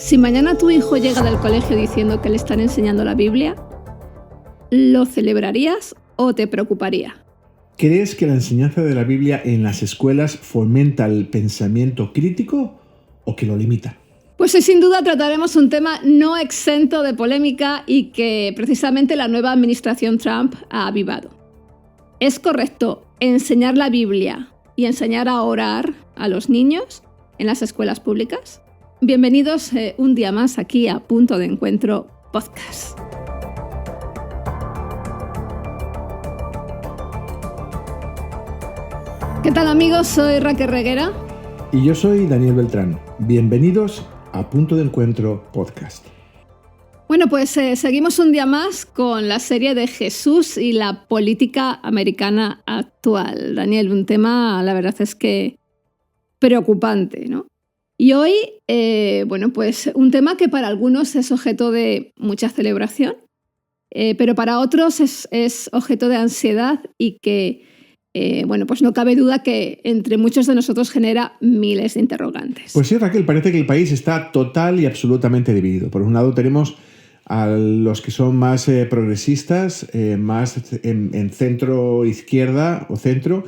Si mañana tu hijo llega del colegio diciendo que le están enseñando la Biblia, ¿lo celebrarías o te preocuparía? ¿Crees que la enseñanza de la Biblia en las escuelas fomenta el pensamiento crítico o que lo limita? Pues sin duda trataremos un tema no exento de polémica y que precisamente la nueva administración Trump ha avivado. ¿Es correcto enseñar la Biblia y enseñar a orar a los niños en las escuelas públicas? Bienvenidos un día más aquí a Punto de Encuentro Podcast. ¿Qué tal amigos? Soy Raquel Reguera. Y yo soy Daniel Beltrán. Bienvenidos a Punto de Encuentro Podcast. Bueno, pues seguimos un día más con la serie de Jesús y la política americana actual. Daniel, un tema, la verdad es que preocupante, ¿no? Y hoy, pues un tema que para algunos es objeto de mucha celebración, pero para otros es objeto de ansiedad y que, pues no cabe duda que entre muchos de nosotros genera miles de interrogantes. Pues sí, Raquel, parece que el país está total y absolutamente dividido. Por un lado tenemos a los que son más progresistas, más en centro-izquierda o centro,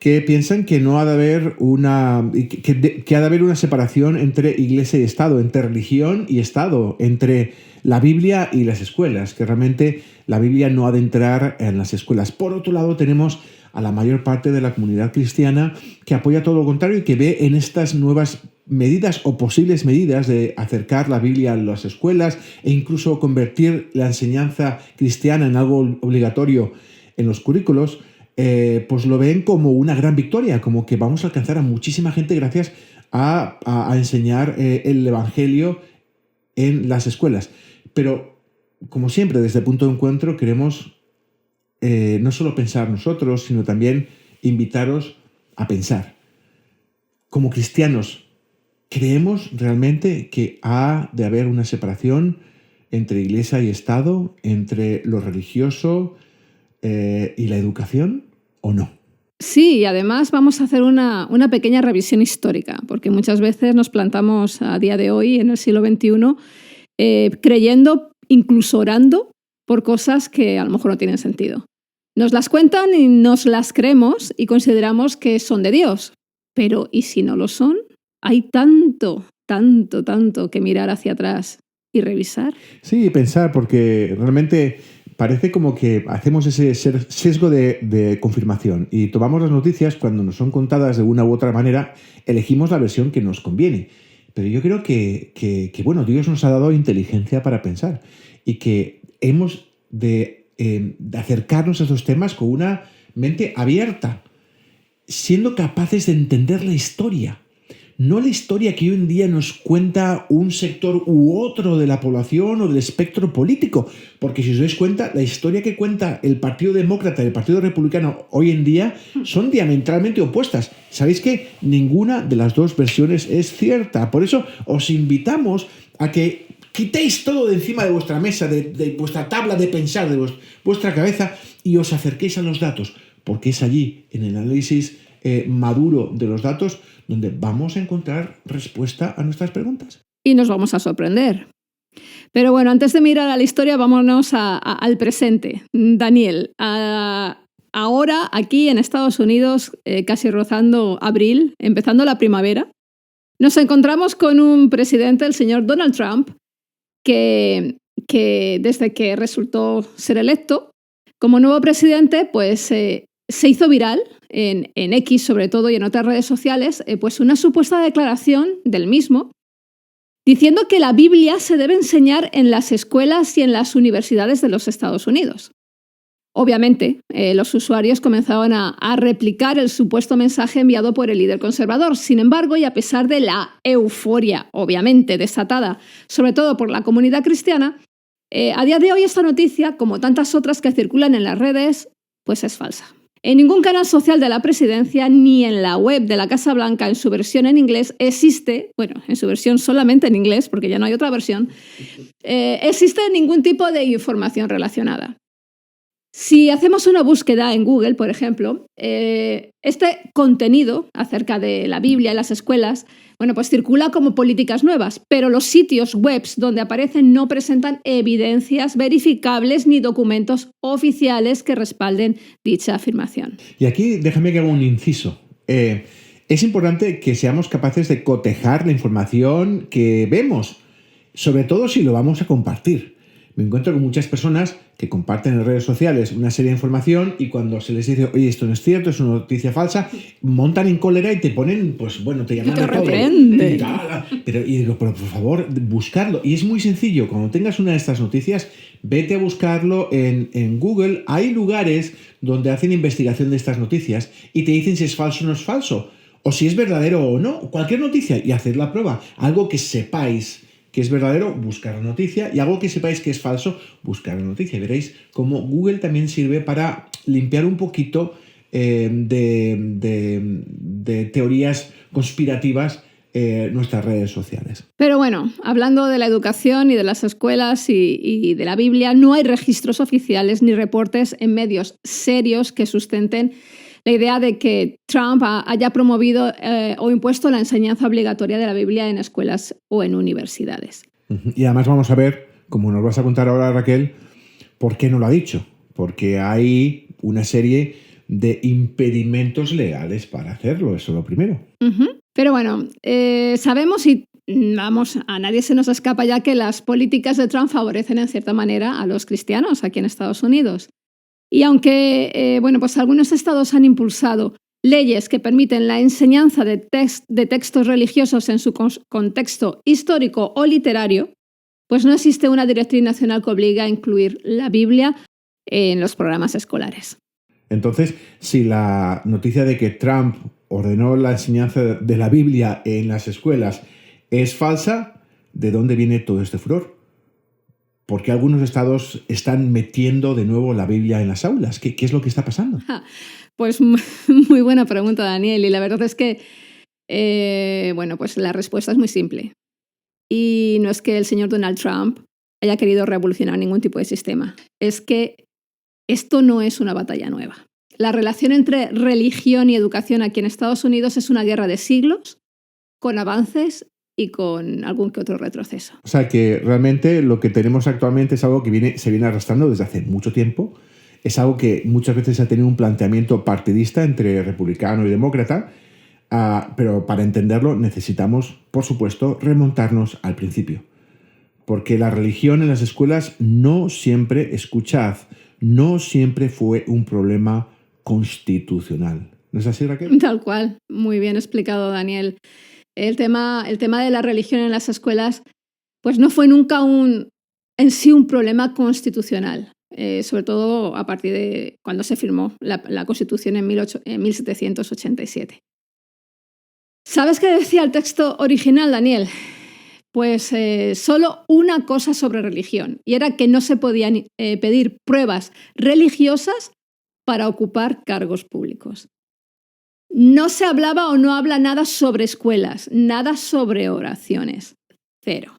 que piensan que no ha de haber que ha de haber una separación entre Iglesia y Estado, entre religión y Estado, entre la Biblia y las escuelas, que realmente la Biblia no ha de entrar en las escuelas. Por otro lado, tenemos a la mayor parte de la comunidad cristiana que apoya todo lo contrario y que ve en estas nuevas medidas o posibles medidas de acercar la Biblia a las escuelas e incluso convertir la enseñanza cristiana en algo obligatorio en los currículos, pues lo ven como una gran victoria, como que vamos a alcanzar a muchísima gente gracias a enseñar el Evangelio en las escuelas. Pero, como siempre, desde el Punto de Encuentro queremos no solo pensar nosotros, sino también invitaros a pensar. Como cristianos, ¿creemos realmente que ha de haber una separación entre Iglesia y Estado, entre lo religioso y la educación, o no? Sí, y además vamos a hacer una pequeña revisión histórica, porque muchas veces nos plantamos a día de hoy, en el siglo XXI, creyendo, incluso orando, por cosas que a lo mejor no tienen sentido. Nos las cuentan y nos las creemos y consideramos que son de Dios. Pero, ¿y si no lo son? Hay tanto que mirar hacia atrás y revisar. Sí, pensar, porque realmente parece como que hacemos ese sesgo de confirmación y tomamos las noticias cuando nos son contadas de una u otra manera, elegimos la versión que nos conviene. Pero yo creo que Dios nos ha dado inteligencia para pensar y que hemos de acercarnos a estos temas con una mente abierta, siendo capaces de entender la historia. No la historia que hoy en día nos cuenta un sector u otro de la población o del espectro político. Porque si os dais cuenta, la historia que cuenta el Partido Demócrata y el Partido Republicano hoy en día son diametralmente opuestas. ¿Sabéis que ninguna de las dos versiones es cierta? Por eso os invitamos a que quitéis todo de encima de vuestra mesa, de vuestra tabla de pensar, de vuestra cabeza y os acerquéis a los datos. Porque es allí, en el análisis maduro de los datos, donde vamos a encontrar respuesta a nuestras preguntas. Y nos vamos a sorprender. Pero bueno, antes de mirar a la historia, vámonos al presente. Daniel, ahora aquí en Estados Unidos, casi rozando abril, empezando la primavera, nos encontramos con un presidente, el señor Donald Trump, que desde que resultó ser electo como nuevo presidente, pues se hizo viral en X sobre todo y en otras redes sociales, pues una supuesta declaración del mismo diciendo que la Biblia se debe enseñar en las escuelas y en las universidades de los Estados Unidos. Obviamente, los usuarios comenzaron a replicar el supuesto mensaje enviado por el líder conservador. Sin embargo, y a pesar de la euforia, obviamente, desatada, sobre todo por la comunidad cristiana, a día de hoy esta noticia, como tantas otras que circulan en las redes, pues es falsa. En ningún canal social de la presidencia ni en la web de la Casa Blanca en su versión en inglés existe, en su versión solamente en inglés, porque ya no hay otra versión, existe ningún tipo de información relacionada. Si hacemos una búsqueda en Google, por ejemplo, este contenido acerca de la Biblia en las escuelas, bueno, pues circula como políticas nuevas, pero los sitios web donde aparecen no presentan evidencias verificables ni documentos oficiales que respalden dicha afirmación. Y aquí déjame que haga un inciso. Es importante que seamos capaces de cotejar la información que vemos, sobre todo si lo vamos a compartir. Me encuentro con muchas personas que comparten en redes sociales una serie de información y cuando se les dice, oye, esto no es cierto, es una noticia falsa, montan en cólera y te ponen, pues bueno, te llaman te de todo. reprenden. Y digo, pero por favor, buscarlo. Y es muy sencillo, cuando tengas una de estas noticias, vete a buscarlo en Google. Hay lugares donde hacen investigación de estas noticias y te dicen si es falso o no es falso, o si es verdadero o no, cualquier noticia, y haced la prueba. Algo que sepáis que es verdadero, buscar la noticia, y algo que sepáis que es falso, buscar la noticia. Y veréis cómo Google también sirve para limpiar un poquito de teorías conspirativas nuestras redes sociales. Pero bueno, hablando de la educación y de las escuelas y de la Biblia, no hay registros oficiales ni reportes en medios serios que sustenten la idea de que Trump haya promovido o impuesto la enseñanza obligatoria de la Biblia en escuelas o en universidades. Y además vamos a ver, como nos vas a contar ahora, Raquel, por qué no lo ha dicho. Porque hay una serie de impedimentos legales para hacerlo, eso es lo primero. Pero bueno, sabemos y vamos, a nadie se nos escapa ya que las políticas de Trump favorecen en cierta manera a los cristianos aquí en Estados Unidos. Y aunque bueno, pues algunos estados han impulsado leyes que permiten la enseñanza de textos religiosos en su contexto histórico o literario, pues no existe una directriz nacional que obligue a incluir la Biblia en los programas escolares. Entonces, si la noticia de que Trump ordenó la enseñanza de la Biblia en las escuelas es falsa, ¿de dónde viene todo este furor? ¿Por qué algunos estados están metiendo de nuevo la Biblia en las aulas? ¿Qué es lo que está pasando? Pues muy buena pregunta, Daniel. Y la verdad es que, bueno, pues la respuesta es muy simple. Y no es que el señor Donald Trump haya querido revolucionar ningún tipo de sistema. Es que esto no es una batalla nueva. La relación entre religión y educación aquí en Estados Unidos es una guerra de siglos, con avances y con algún que otro retroceso. O sea que realmente lo que tenemos actualmente es algo que se viene arrastrando desde hace mucho tiempo. Es algo que muchas veces ha tenido un planteamiento partidista entre republicano y demócrata, pero para entenderlo necesitamos, por supuesto, remontarnos al principio. Porque la religión en las escuelas no siempre, escuchad, no siempre fue un problema constitucional. ¿No es así, Raquel? Tal cual. Muy bien explicado, Daniel. El tema de la religión en las escuelas pues no fue nunca en sí un problema constitucional, sobre todo a partir de cuando se firmó la Constitución en 1787. ¿Sabes qué decía el texto original, Daniel? Pues solo una cosa sobre religión, y era que no se podían pedir pruebas religiosas para ocupar cargos públicos. No se hablaba o no habla nada sobre escuelas, nada sobre oraciones. Cero.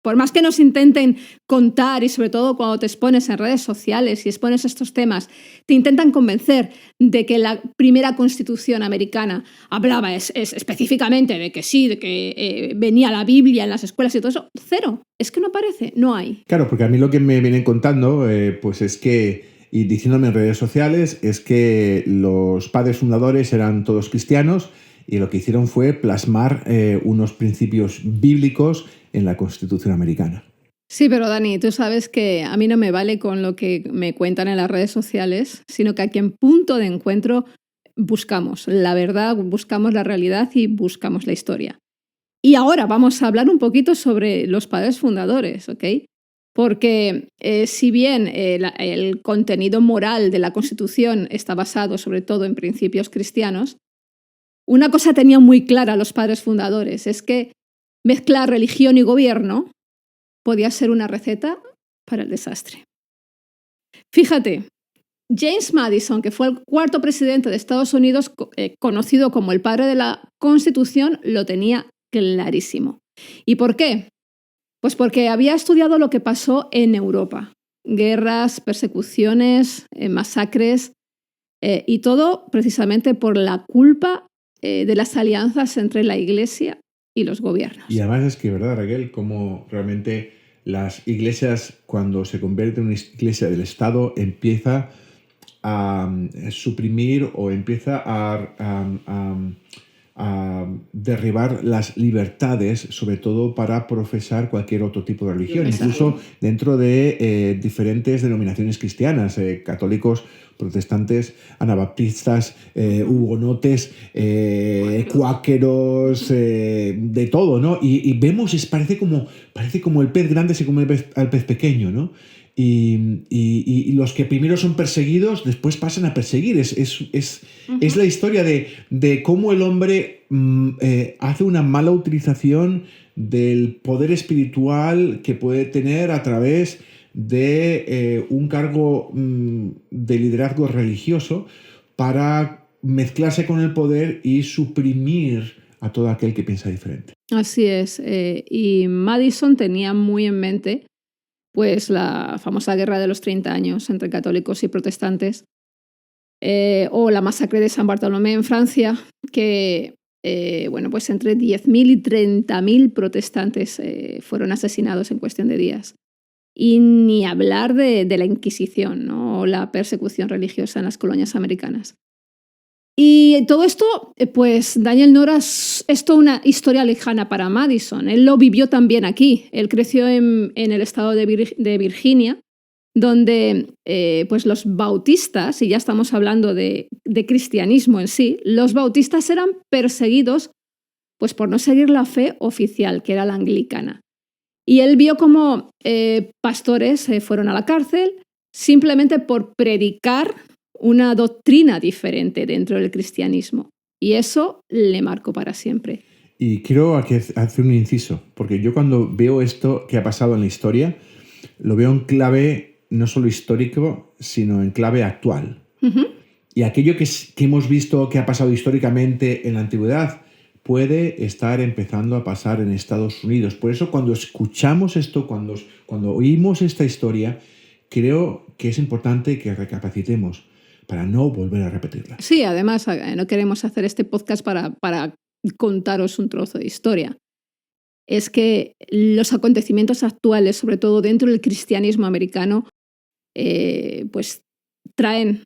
Por más que nos intenten contar, y sobre todo cuando te expones en redes sociales y expones estos temas, te intentan convencer de que la primera Constitución americana hablaba específicamente de que sí, de que venía la Biblia en las escuelas y todo eso. Cero. Es que no aparece, no hay. Claro, porque a mí lo que me vienen contando pues es que, y diciéndome en redes sociales, es que los padres fundadores eran todos cristianos y lo que hicieron fue plasmar unos principios bíblicos en la Constitución americana. Sí, pero Dani, tú sabes que a mí no me vale con lo que me cuentan en las redes sociales, sino que aquí en Punto de Encuentro buscamos la verdad, buscamos la realidad y buscamos la historia. Y ahora vamos a hablar un poquito sobre los padres fundadores, ¿ok? Porque si bien el contenido moral de la Constitución está basado sobre todo en principios cristianos, una cosa tenían muy clara los padres fundadores, es que mezclar religión y gobierno podía ser una receta para el desastre. Fíjate, James Madison, que fue el cuarto presidente de Estados Unidos, conocido como el padre de la Constitución, lo tenía clarísimo. ¿Y por qué? Pues porque había estudiado lo que pasó en Europa. Guerras, persecuciones, masacres, y todo precisamente por la culpa de las alianzas entre la Iglesia y los gobiernos. Y además es que, ¿verdad, Raquel? Como realmente las iglesias, cuando se convierte en una iglesia del Estado, empieza a suprimir o empieza a derribar las libertades, sobre todo para profesar cualquier otro tipo de religión, Exacto. incluso dentro de diferentes denominaciones cristianas, católicos, protestantes, anabaptistas, hugonotes, cuáqueros, de todo, ¿no? Y vemos, parece como el pez grande se come al pez pequeño, ¿no? Y los que primero son perseguidos, después pasan a perseguir. Es la historia de cómo el hombre hace una mala utilización del poder espiritual que puede tener a través de un cargo de liderazgo religioso para mezclarse con el poder y suprimir a todo aquel que piensa diferente. Así es. Y Madison tenía muy en mente pues la famosa guerra de los 30 años entre católicos y protestantes, o la masacre de San Bartolomé en Francia, que bueno, pues entre 10.000 y 30.000 protestantes fueron asesinados en cuestión de días. Y ni hablar de la Inquisición, ¿no? O la persecución religiosa en las colonias americanas. Y todo esto, pues Daniel Noras es toda una historia lejana para Madison. Él lo vivió también aquí. Él creció en el estado de Virginia, donde pues los bautistas, y ya estamos hablando de cristianismo en sí, los bautistas eran perseguidos pues, por no seguir la fe oficial, que era la anglicana. Y él vio cómo pastores fueron a la cárcel simplemente por predicar una doctrina diferente dentro del cristianismo. Y eso le marcó para siempre. Y quiero hacer un inciso, porque yo cuando veo esto que ha pasado en la historia, lo veo en clave no solo histórico, sino en clave actual. Uh-huh. Y aquello que hemos visto que ha pasado históricamente en la antigüedad puede estar empezando a pasar en Estados Unidos. Por eso cuando escuchamos esto, cuando oímos esta historia, creo que es importante que recapacitemos para no volver a repetirla. Sí, además no queremos hacer este podcast para contaros un trozo de historia. Es que los acontecimientos actuales, sobre todo dentro del cristianismo americano, pues traen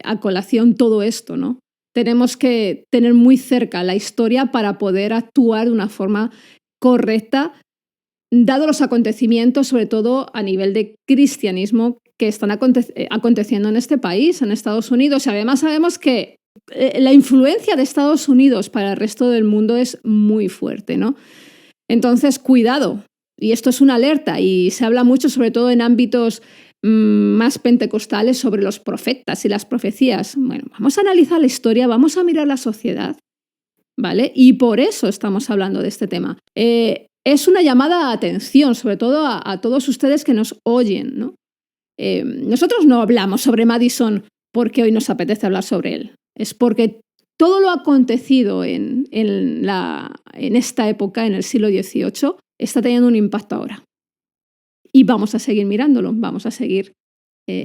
a colación todo esto, ¿no? Tenemos que tener muy cerca la historia para poder actuar de una forma correcta, dado los acontecimientos, sobre todo a nivel de cristianismo, que están aconteciendo en este país, en Estados Unidos. Y además sabemos que la influencia de Estados Unidos para el resto del mundo es muy fuerte, ¿no? Entonces, cuidado. Y esto es una alerta y se habla mucho, sobre todo en ámbitos más pentecostales, sobre los profetas y las profecías. Bueno, vamos a analizar la historia, vamos a mirar la sociedad, ¿vale? Y por eso estamos hablando de este tema. Es una llamada a atención, sobre todo a todos ustedes que nos oyen, ¿no? Nosotros no hablamos sobre Madison porque hoy nos apetece hablar sobre él. Es porque todo lo acontecido en esta época, en el siglo XVIII, está teniendo un impacto ahora. Y vamos a seguir mirándolo, vamos a seguir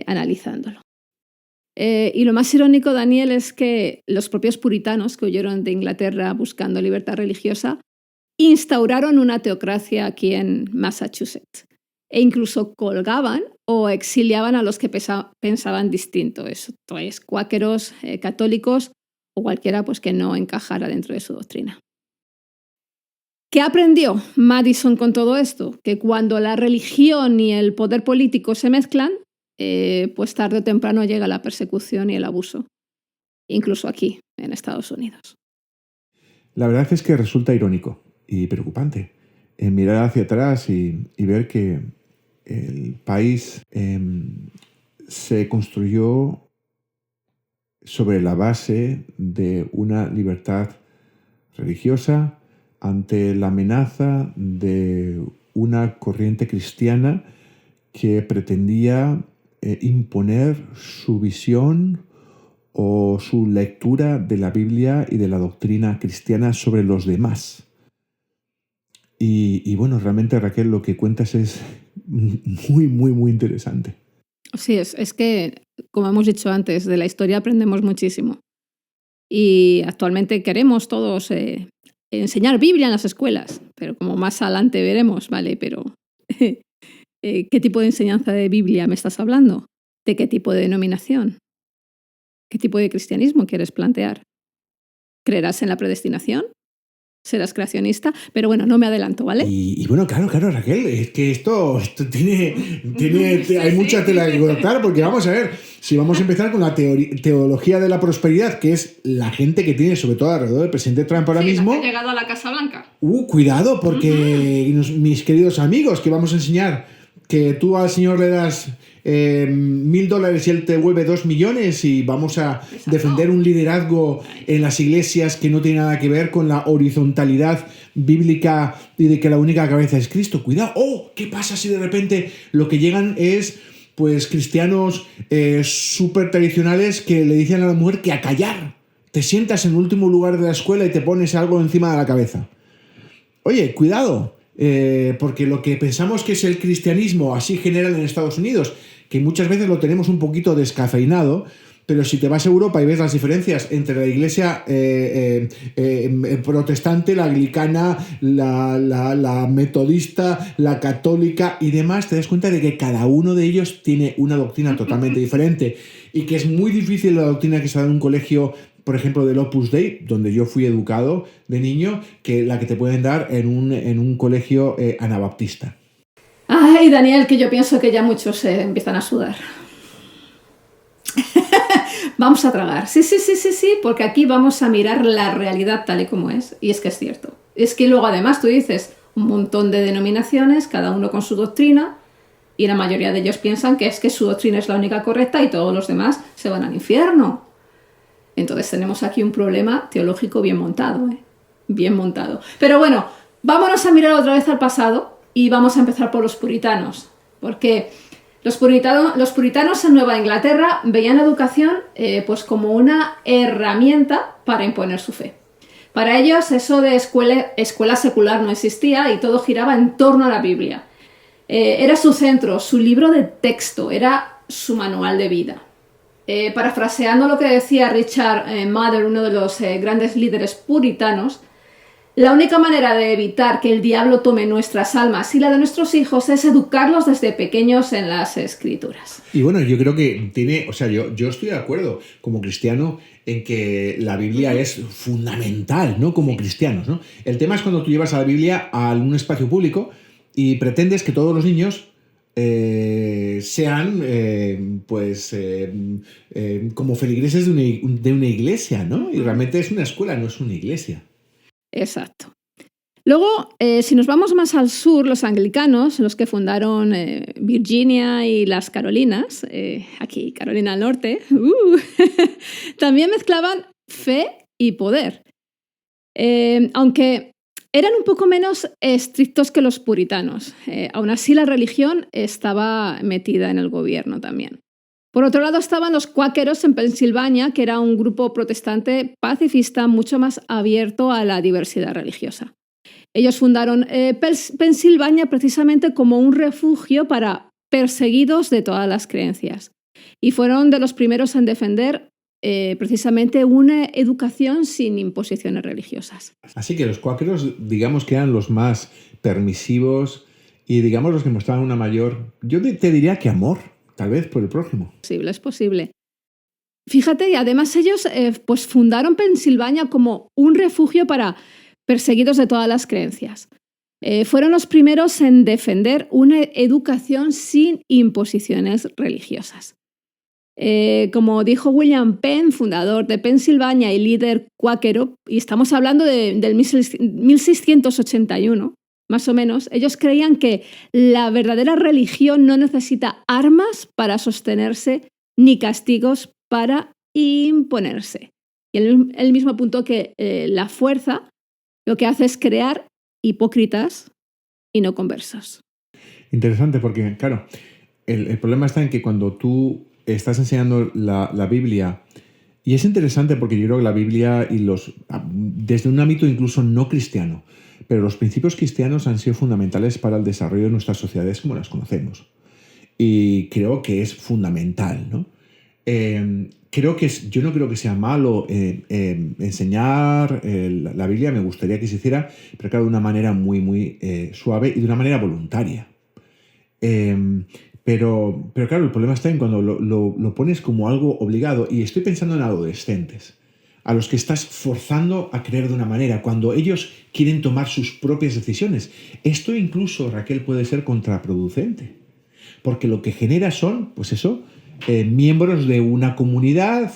analizándolo. Y lo más irónico, Daniel, es que los propios puritanos que huyeron de Inglaterra buscando libertad religiosa instauraron una teocracia aquí en Massachusetts e incluso colgaban o exiliaban a los que pensaban distinto. Esto es, cuáqueros, católicos o cualquiera pues, que no encajara dentro de su doctrina. ¿Qué aprendió Madison con todo esto? Que cuando la religión y el poder político se mezclan, pues tarde o temprano llega la persecución y el abuso, incluso aquí, en Estados Unidos. La verdad es que resulta irónico y preocupante mirar hacia atrás y ver que el país se construyó sobre la base de una libertad religiosa ante la amenaza de una corriente cristiana que pretendía imponer su visión o su lectura de la Biblia y de la doctrina cristiana sobre los demás. Y bueno, realmente, Raquel, lo que cuentas es muy, muy, muy interesante. Sí, es que, como hemos dicho antes, de la historia aprendemos muchísimo. Y actualmente queremos todos enseñar Biblia en las escuelas, pero como más adelante veremos, ¿vale? Pero ¿qué tipo de enseñanza de Biblia me estás hablando? ¿De qué tipo de denominación? ¿Qué tipo de cristianismo quieres plantear? ¿Creerás en la predestinación? ¿Serás creacionista? Pero bueno, no me adelanto, ¿vale? Y bueno, claro, Raquel, es que esto tiene hay mucha tela que cortar, porque vamos a ver, si vamos a empezar con la teología de la prosperidad, que es la gente que tiene, sobre todo alrededor del presidente Trump ahora mismo. Ha llegado a la Casa Blanca. Cuidado, porque mis queridos amigos, que vamos a enseñar que tú al señor le das $1,000 y él te devuelve 2 millones y vamos a defender un liderazgo en las iglesias que no tiene nada que ver con la horizontalidad bíblica y de que la única cabeza es Cristo. Cuidado. ¿Qué pasa si de repente lo que llegan es pues cristianos súper tradicionales que le dicen a la mujer que a callar? Te sientas en el último lugar de la escuela y te pones algo encima de la cabeza. Oye, cuidado. Porque lo que pensamos que es el cristianismo así general en Estados Unidos, que muchas veces lo tenemos un poquito descafeinado, pero si te vas a Europa y ves las diferencias entre la iglesia protestante, la anglicana, la metodista, la católica y demás, te das cuenta de que cada uno de ellos tiene una doctrina totalmente diferente y que es muy difícil la doctrina que se da en un colegio, por ejemplo, del Opus Dei, donde yo fui educado de niño, que la que te pueden dar en un colegio anabaptista. Ay, Daniel, que yo pienso que ya muchos empiezan a sudar. Vamos a tragar. Sí, porque aquí vamos a mirar la realidad tal y como es. Y es que es cierto. Es que luego además tú dices un montón de denominaciones, cada uno con su doctrina, y la mayoría de ellos piensan que es que su doctrina es la única correcta y todos los demás se van al infierno. Entonces tenemos aquí un problema teológico bien montado, ¿eh? Bien montado. Pero bueno, vámonos a mirar otra vez al pasado y vamos a empezar por los puritanos. Porque los puritanos en Nueva Inglaterra veían la educación pues como una herramienta para imponer su fe. Para ellos eso de escuela secular no existía y todo giraba en torno a la Biblia. Era su centro, su libro de texto, era su manual de vida. Parafraseando lo que decía Richard Mather, uno de los grandes líderes puritanos, la única manera de evitar que el diablo tome nuestras almas y la de nuestros hijos es educarlos desde pequeños en las escrituras. Y bueno, yo creo que yo estoy de acuerdo como cristiano en que la Biblia es fundamental, ¿no? Como cristianos, ¿no? El tema es cuando tú llevas a la Biblia a un espacio público y pretendes que todos los niños sean como feligreses de una iglesia, ¿no? Y realmente es una escuela, no es una iglesia. Exacto. Luego, si nos vamos más al sur, los anglicanos, los que fundaron Virginia y las Carolinas, aquí Carolina del Norte, también mezclaban fe y poder. Aunque eran un poco menos estrictos que los puritanos. Aún así, la religión estaba metida en el gobierno también. Por otro lado, estaban los cuáqueros en Pensilvania, que era un grupo protestante pacifista mucho más abierto a la diversidad religiosa. Ellos fundaron Pensilvania precisamente como un refugio para perseguidos de todas las creencias. Y fueron de los primeros en defender precisamente una educación sin imposiciones religiosas. Así que los cuáqueros, digamos que eran los más permisivos y digamos los que mostraban una mayor, yo te diría que amor, tal vez por el prójimo. Es posible. Fíjate, y además ellos pues fundaron Pensilvania como un refugio para perseguidos de todas las creencias. Fueron los primeros en defender una educación sin imposiciones religiosas. Como dijo William Penn, fundador de Pensilvania y líder cuáquero, y estamos hablando del 1681, más o menos, ellos creían que la verdadera religión no necesita armas para sostenerse ni castigos para imponerse. Y él mismo apuntó que la fuerza lo que hace es crear hipócritas y no conversos. Interesante porque, claro, el problema está en que cuando tú estás enseñando la Biblia, y es interesante porque yo creo que la Biblia y desde un ámbito incluso no cristiano, pero los principios cristianos han sido fundamentales para el desarrollo de nuestras sociedades como las conocemos. Y creo que es fundamental, ¿no? Yo no creo que sea malo enseñar la Biblia. Me gustaría que se hiciera, pero claro, de una manera muy, muy suave y de una manera voluntaria. Pero claro, el problema está en cuando lo pones como algo obligado. Y estoy pensando en adolescentes, a los que estás forzando a creer de una manera, cuando ellos quieren tomar sus propias decisiones. Esto incluso, Raquel, puede ser contraproducente, porque lo que genera son, pues eso, miembros de una comunidad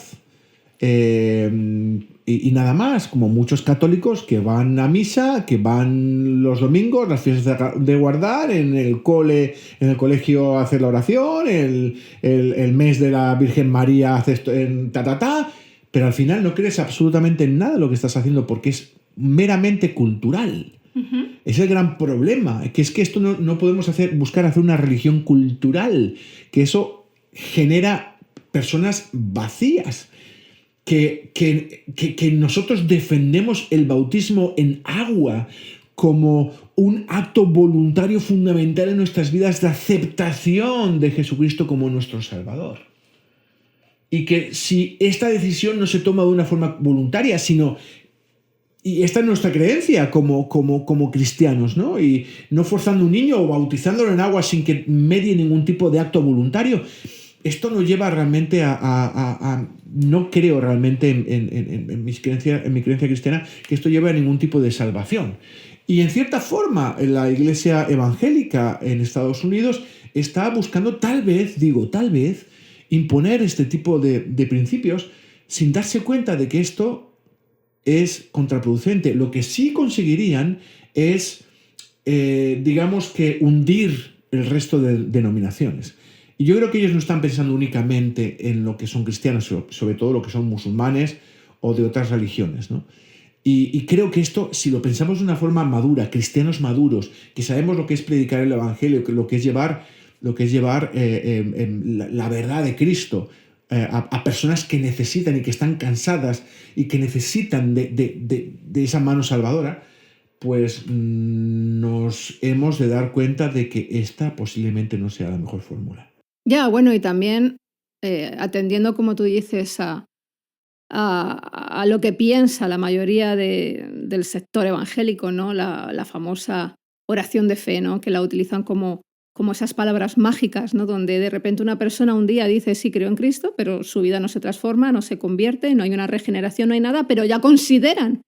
y nada más, como muchos católicos que van a misa, que van los domingos, las fiestas de guardar, en el colegio a hacer la oración, el mes de la Virgen María haces pero al final no crees absolutamente en nada de lo que estás haciendo porque es meramente cultural. Uh-huh. Es el gran problema, que es que esto no podemos buscar hacer una religión cultural, que eso genera personas vacías, que nosotros defendemos el bautismo en agua como un acto voluntario fundamental en nuestras vidas de aceptación de Jesucristo como nuestro Salvador. Y que si esta decisión no se toma de una forma voluntaria, y esta es nuestra creencia como cristianos, ¿no? Y no forzando a un niño o bautizándolo en agua sin que medie ningún tipo de acto voluntario. Esto no lleva realmente no creo realmente en mi creencia cristiana que esto lleve a ningún tipo de salvación. Y en cierta forma, la iglesia evangélica en Estados Unidos está buscando tal vez, imponer este tipo de principios sin darse cuenta de que esto es contraproducente. Lo que sí conseguirían es, digamos que, hundir el resto de denominaciones. Y yo creo que ellos no están pensando únicamente en lo que son cristianos, sobre todo lo que son musulmanes o de otras religiones, ¿no? Y creo que esto, si lo pensamos de una forma madura, cristianos maduros, que sabemos lo que es predicar el evangelio, lo que es llevar la verdad de Cristo a personas que necesitan y que están cansadas y que necesitan de esa mano salvadora, pues nos hemos de dar cuenta de que esta posiblemente no sea la mejor fórmula. Ya, bueno, y también atendiendo, como tú dices, a lo que piensa la mayoría del sector evangélico, ¿no? La famosa oración de fe, ¿no? Que la utilizan como esas palabras mágicas, ¿no? Donde de repente una persona un día dice sí, creo en Cristo, pero su vida no se transforma, no se convierte, no hay una regeneración, no hay nada, pero ya consideran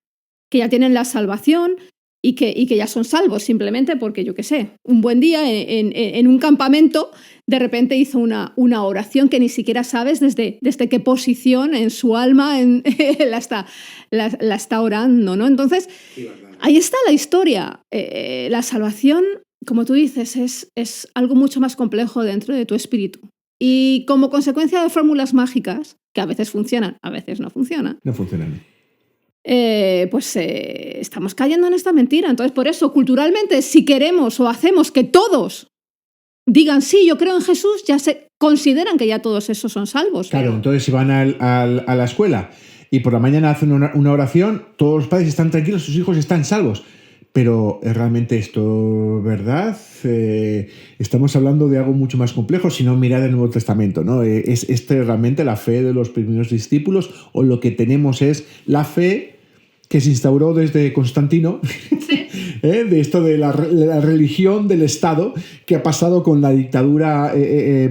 que ya tienen la salvación y que ya son salvos, simplemente porque, yo qué sé, un buen día en un campamento de repente hizo una oración que ni siquiera sabes desde qué posición en su alma la está orando, ¿no? Entonces, sí, ahí está la historia. La salvación, como tú dices, es algo mucho más complejo dentro de tu espíritu. Y como consecuencia de fórmulas mágicas, que a veces funcionan, a veces no funcionan. No funcionan. Estamos cayendo en esta mentira. Entonces, por eso, culturalmente, si queremos o hacemos que todos digan sí, yo creo en Jesús, ya se consideran que ya todos esos son salvos. Claro, entonces si van a la escuela y por la mañana hacen una oración, todos los padres están tranquilos, sus hijos están salvos. Pero ¿es realmente esto verdad? Estamos hablando de algo mucho más complejo, si no mirad el Nuevo Testamento, ¿no? ¿Es realmente la fe de los primeros discípulos o lo que tenemos es la fe que se instauró desde Constantino, sí. De esto de la religión del Estado, que ha pasado con la dictadura,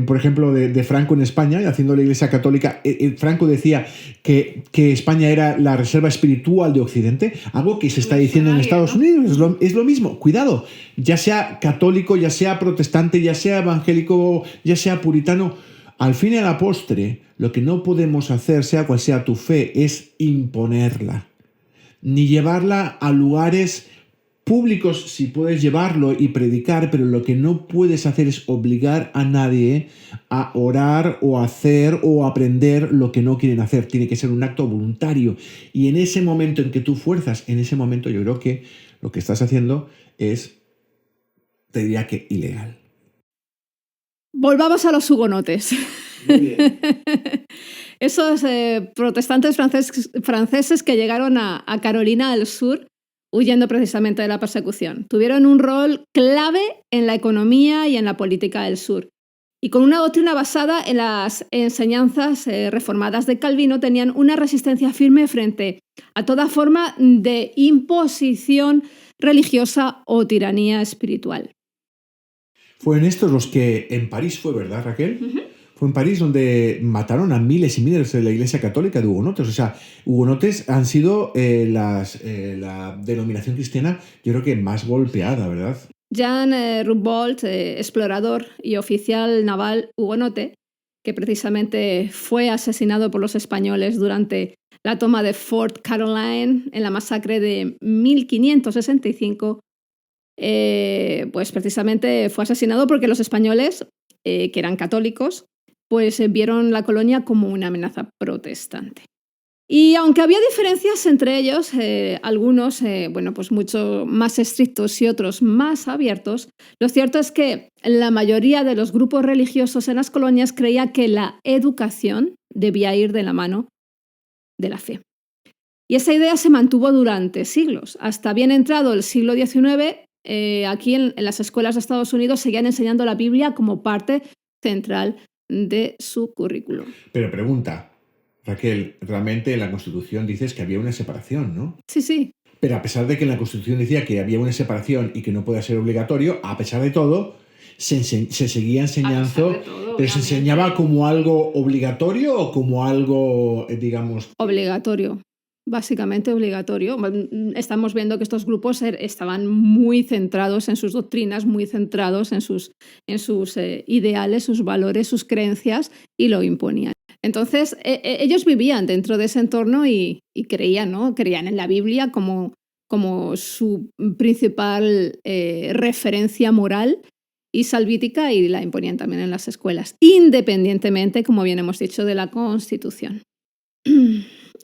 por ejemplo, de Franco en España, haciendo la Iglesia Católica? Franco decía que España era la reserva espiritual de Occidente, algo que se está diciendo en Estados Unidos. Es lo mismo. Cuidado, ya sea católico, ya sea protestante, ya sea evangélico, ya sea puritano, al fin y a la postre, lo que no podemos hacer, sea cual sea tu fe, es imponerla, ni llevarla a lugares públicos. Si puedes llevarlo y predicar, pero lo que no puedes hacer es obligar a nadie a orar o hacer o aprender lo que no quieren hacer. Tiene que ser un acto voluntario. Y en ese momento en que tú fuerzas, en ese momento yo creo que lo que estás haciendo es, te diría que ilegal. Volvamos a los hugonotes. Muy bien. Esos protestantes franceses que llegaron a Carolina del Sur huyendo precisamente de la persecución. Tuvieron un rol clave en la economía y en la política del sur. y con una doctrina basada en las enseñanzas reformadas de Calvino, tenían una resistencia firme frente a toda forma de imposición religiosa o tiranía espiritual. Fueron estos los que en París fue, ¿verdad, Raquel? Uh-huh. Fue en París donde mataron a miles y miles de la Iglesia Católica de hugonotes. O sea, hugonotes han sido la denominación cristiana, yo creo que más golpeada, ¿verdad? Jean Rumboldt, explorador y oficial naval hugonote, que precisamente fue asesinado por los españoles durante la toma de Fort Caroline en la masacre de 1565, pues precisamente fue asesinado porque los españoles, que eran católicos, pues vieron la colonia como una amenaza protestante. Y aunque había diferencias entre ellos, algunos, pues mucho más estrictos y otros más abiertos, lo cierto es que la mayoría de los grupos religiosos en las colonias creía que la educación debía ir de la mano de la fe. Y esa idea se mantuvo durante siglos. Hasta bien entrado el siglo XIX, aquí en las escuelas de Estados Unidos seguían enseñando la Biblia como parte central de su currículum. Pero pregunta, Raquel, realmente en la Constitución dices que había una separación, ¿no? Sí, sí. Pero a pesar de que en la Constitución decía que había una separación y que no podía ser obligatorio, a pesar de todo, se seguía enseñando, pero ¿se enseñaba como algo obligatorio o como algo, digamos...? Obligatorio, básicamente obligatorio. Estamos viendo que estos grupos estaban muy centrados en sus doctrinas, muy centrados en sus ideales, sus valores, sus creencias, y lo imponían. Entonces, ellos vivían dentro de ese entorno y creían, ¿no? Creían en la Biblia como su principal referencia moral y salvítica, y la imponían también en las escuelas, independientemente, como bien hemos dicho, de la Constitución.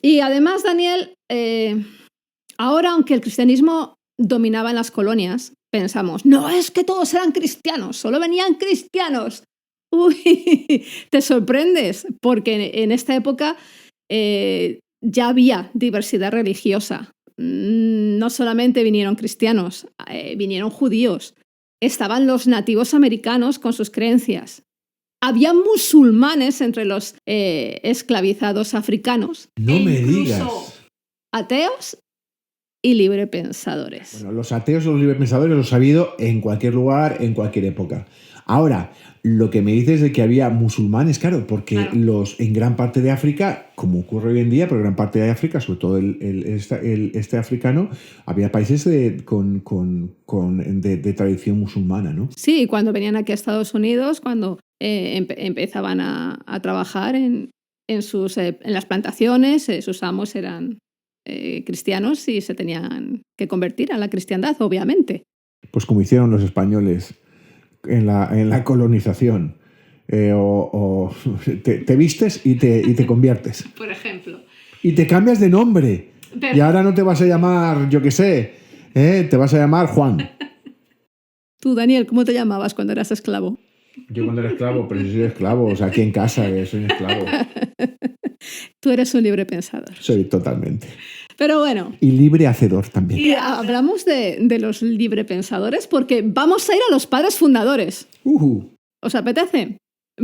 Y además, Daniel, ahora, aunque el cristianismo dominaba en las colonias, pensamos, no es que todos eran cristianos, solo venían cristianos. Uy, te sorprendes, porque en esta época ya había diversidad religiosa. No solamente vinieron cristianos, vinieron judíos. Estaban los nativos americanos con sus creencias. Había musulmanes entre los esclavizados africanos. No me digas. Ateos y librepensadores. Bueno, los ateos y los librepensadores los ha habido en cualquier lugar, en cualquier época. Ahora, lo que me dices de que había musulmanes, claro, porque en gran parte de África, como ocurre hoy en día, pero en gran parte de África, sobre todo este africano, había países de tradición musulmana, ¿no? Sí, cuando venían aquí a Estados Unidos, cuando empezaban a trabajar en las plantaciones, sus amos eran cristianos y se tenían que convertir a la cristiandad, obviamente. Pues como hicieron los españoles en la colonización. Te vistes y te conviertes. Por ejemplo. Y te cambias de nombre. Pero... Y ahora no te vas a llamar, yo qué sé, te vas a llamar Juan. Tú, Daniel, ¿cómo te llamabas cuando eras esclavo? Yo cuando era esclavo, pero yo soy esclavo, o sea, aquí en casa soy un esclavo. Tú eres un libre pensador. Soy totalmente. Pero bueno. Y libre hacedor también. Y hablamos de los libre pensadores porque vamos a ir a los padres fundadores. ¿Os apetece?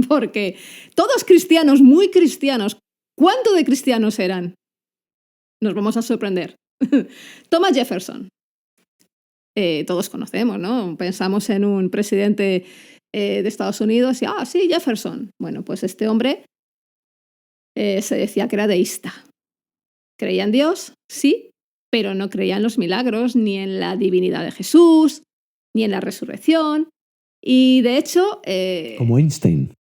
Porque todos cristianos, muy cristianos. ¿Cuánto de cristianos eran? Nos vamos a sorprender. Thomas Jefferson. Todos conocemos, ¿no? Pensamos en un presidente de Estados Unidos y, sí, Jefferson. Bueno, pues este hombre se decía que era deísta. Creía en Dios, sí, pero no creía en los milagros, ni en la divinidad de Jesús, ni en la resurrección. Y de hecho... como Einstein.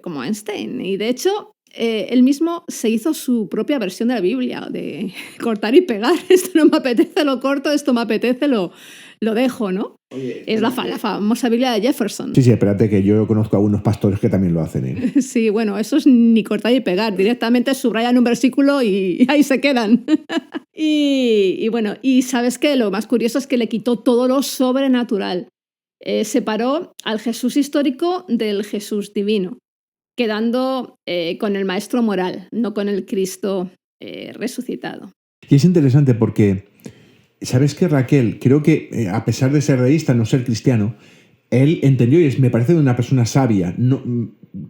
Como Einstein. Y de hecho, él mismo se hizo su propia versión de la Biblia, de cortar y pegar. Esto no me apetece, lo corto, esto me apetece, lo dejo, ¿no? Oye, es la famosa Biblia de Jefferson. Sí, espérate, que yo conozco a algunos pastores que también lo hacen. Sí, bueno, eso es ni cortar y pegar. Directamente subrayan un versículo y ahí se quedan. y bueno, y ¿sabes qué? Lo más curioso es que le quitó todo lo sobrenatural. Separó al Jesús histórico del Jesús divino, quedando con el maestro moral, no con el Cristo resucitado. Y es interesante porque, ¿sabes qué, Raquel? Creo que a pesar de ser deísta, no ser cristiano, él entendió, y me parece una persona sabia. No,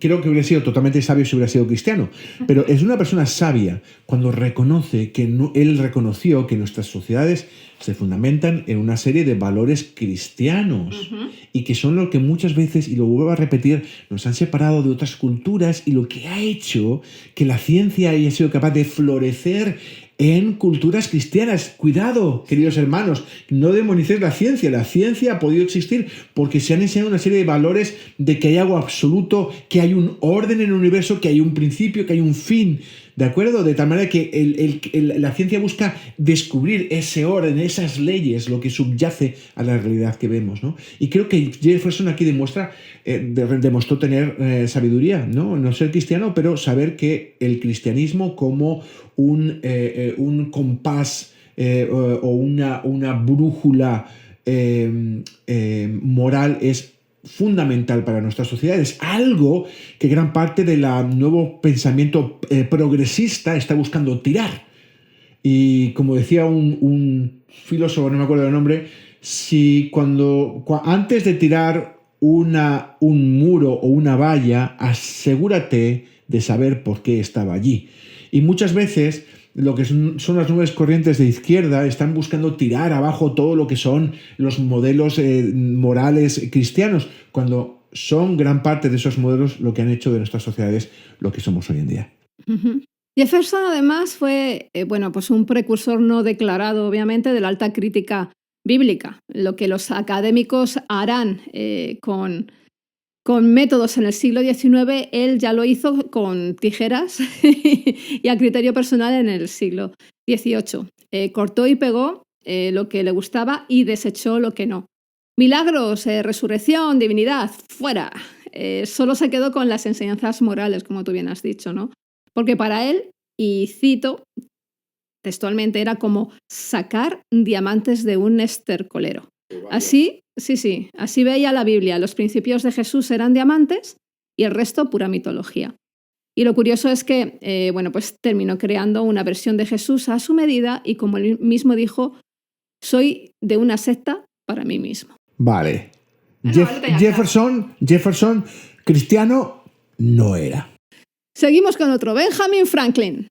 creo que hubiera sido totalmente sabio si hubiera sido cristiano, pero es una persona sabia cuando reconoce que él reconoció que nuestras sociedades se fundamentan en una serie de valores cristianos y que son lo que muchas veces, y lo vuelvo a repetir, nos han separado de otras culturas y lo que ha hecho que la ciencia haya sido capaz de florecer en culturas cristianas. Cuidado, queridos hermanos, no demonicéis la ciencia. La ciencia ha podido existir porque se han enseñado una serie de valores de que hay algo absoluto, que hay un orden en el universo, que hay un principio, que hay un fin. ¿De acuerdo? De tal manera que la ciencia busca descubrir ese orden, esas leyes, lo que subyace a la realidad que vemos, ¿no? Y creo que Jefferson aquí demostró tener sabiduría, ¿no? No ser cristiano, pero saber que el cristianismo como un compás o una brújula moral es fundamental para nuestras sociedades, algo que gran parte del nuevo pensamiento progresista está buscando tirar. Y como decía un filósofo, no me acuerdo del nombre, si antes de tirar un muro o una valla, asegúrate de saber por qué estaba allí. Y muchas veces lo que son las nuevas corrientes de izquierda están buscando tirar abajo todo lo que son los modelos morales cristianos, cuando son gran parte de esos modelos lo que han hecho de nuestras sociedades lo que somos hoy en día. Jefferson además fue pues un precursor no declarado, obviamente, de la alta crítica bíblica. Lo que los académicos harán con métodos en el siglo XIX, él ya lo hizo con tijeras y a criterio personal en el siglo XVIII. Cortó y pegó lo que le gustaba y desechó lo que no. Milagros, resurrección, divinidad, fuera. Solo se quedó con las enseñanzas morales, como tú bien has dicho, ¿no? Porque para él, y cito textualmente, era como sacar diamantes de un estercolero. Así veía la Biblia. Los principios de Jesús eran diamantes y el resto pura mitología. Y lo curioso es que pues terminó creando una versión de Jesús a su medida y, como él mismo dijo, soy de una secta para mí mismo. Vale. Jefferson, cristiano, no era. Seguimos con otro, Benjamin Franklin.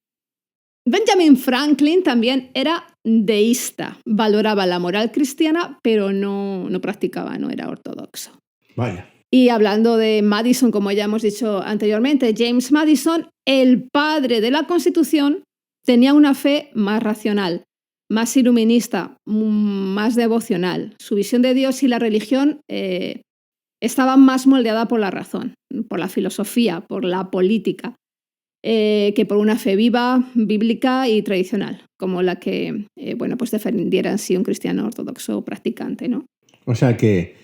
Benjamin Franklin también era deísta, valoraba la moral cristiana, pero no practicaba, no era ortodoxo. Vaya. Y hablando de Madison, como ya hemos dicho anteriormente, James Madison, el padre de la Constitución, tenía una fe más racional, más iluminista, más devocional. Su visión de Dios y la religión estaba más moldeada por la razón, por la filosofía, por la política, que por una fe viva, bíblica y tradicional, como la que pues defendiera en sí un cristiano ortodoxo practicante, ¿no? O sea que